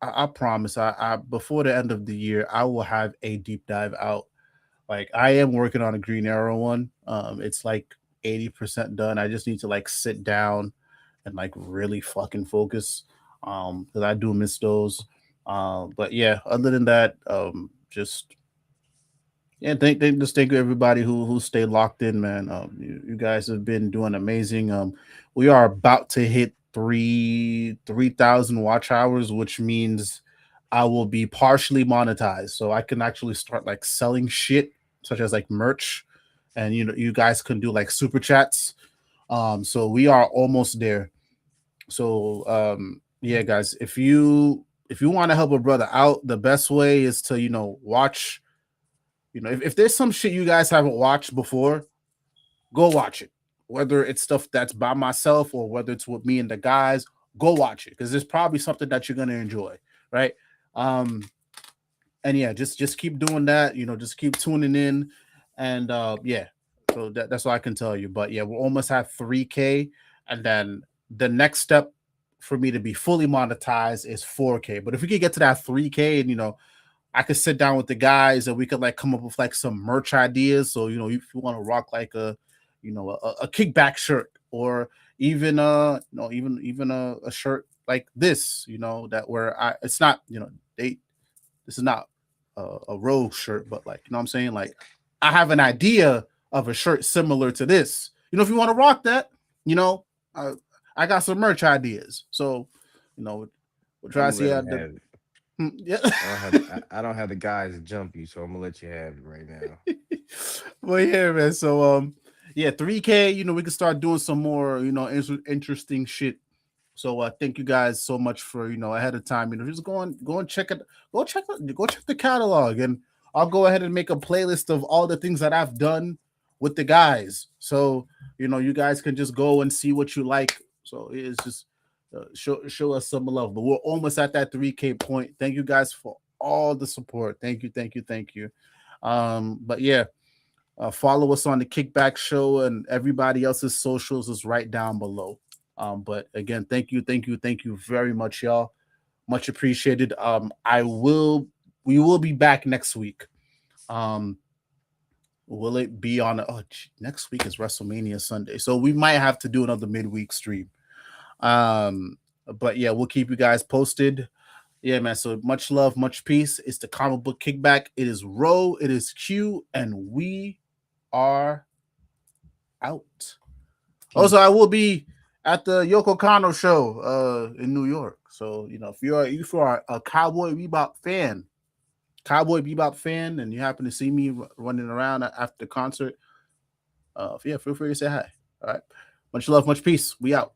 I promise. I before the end of the year, I will have a deep dive out. Like I am working on a Green Arrow one. It's like 80% done. I just need to like sit down and like really fucking focus. Because I do miss those. But yeah, other than that, just yeah, thank you everybody who stayed locked in, man. You guys have been doing amazing. We are about to hit 3,000 watch hours, which means I will be partially monetized, so I can actually start like selling shit, such as like merch, and you guys can do like super chats. So we are almost there. So yeah, guys, if you want to help a brother out, the best way is to watch. If there's some shit you guys haven't watched before, go watch it. Whether it's stuff that's by myself or whether it's with me and the guys, go watch it because there's probably something that you're gonna enjoy, right? Um, and yeah, just keep doing that. Just keep tuning in, and yeah. So that's all I can tell you. But yeah, we'll almost have 3K, and then the next step for me to be fully monetized is 4K. But if we could get to that 3K, and I could sit down with the guys and we could like come up with like some merch ideas. So if you want to rock like a kickback shirt or even even a shirt like this, that where it's not this is not a rogue shirt, but like what I'm saying, like I have an idea of a shirt similar to this. If you want to rock that, you know, I, I got some merch ideas. So we'll try I'm to gonna see let how him the have it. Yeah. I don't have the guys to jump you, so I'm gonna let you have it right now. Well, yeah, man. So, yeah, 3K. We can start doing some more, interesting shit. So, thank you guys so much for ahead of time. Just go and check it. Go check the catalog, and I'll go ahead and make a playlist of all the things that I've done with the guys. So, you guys can just go and see what you like. So it's just show us some love. But we're almost at that 3K point. Thank you guys for all the support. Thank you, thank you, thank you. But yeah, follow us on the Kickback Show, and everybody else's socials is right down below. But again, thank you, thank you, thank you very much, y'all. Much appreciated. We will be back next week. Um, will it be on? Next week is WrestleMania Sunday, so we might have to do another midweek stream. Um, but yeah, we'll keep you guys posted. Yeah, man. So much love, much peace. It's the comic book Kickback. It is Ro, it is Q, and we are out. Also, I Peace. will be at the Yoko Kano show in New York. So, if you are a Cowboy Bebop fan, and you happen to see me running around after the concert, yeah, feel free to say hi. All right. Much love, much peace. We out.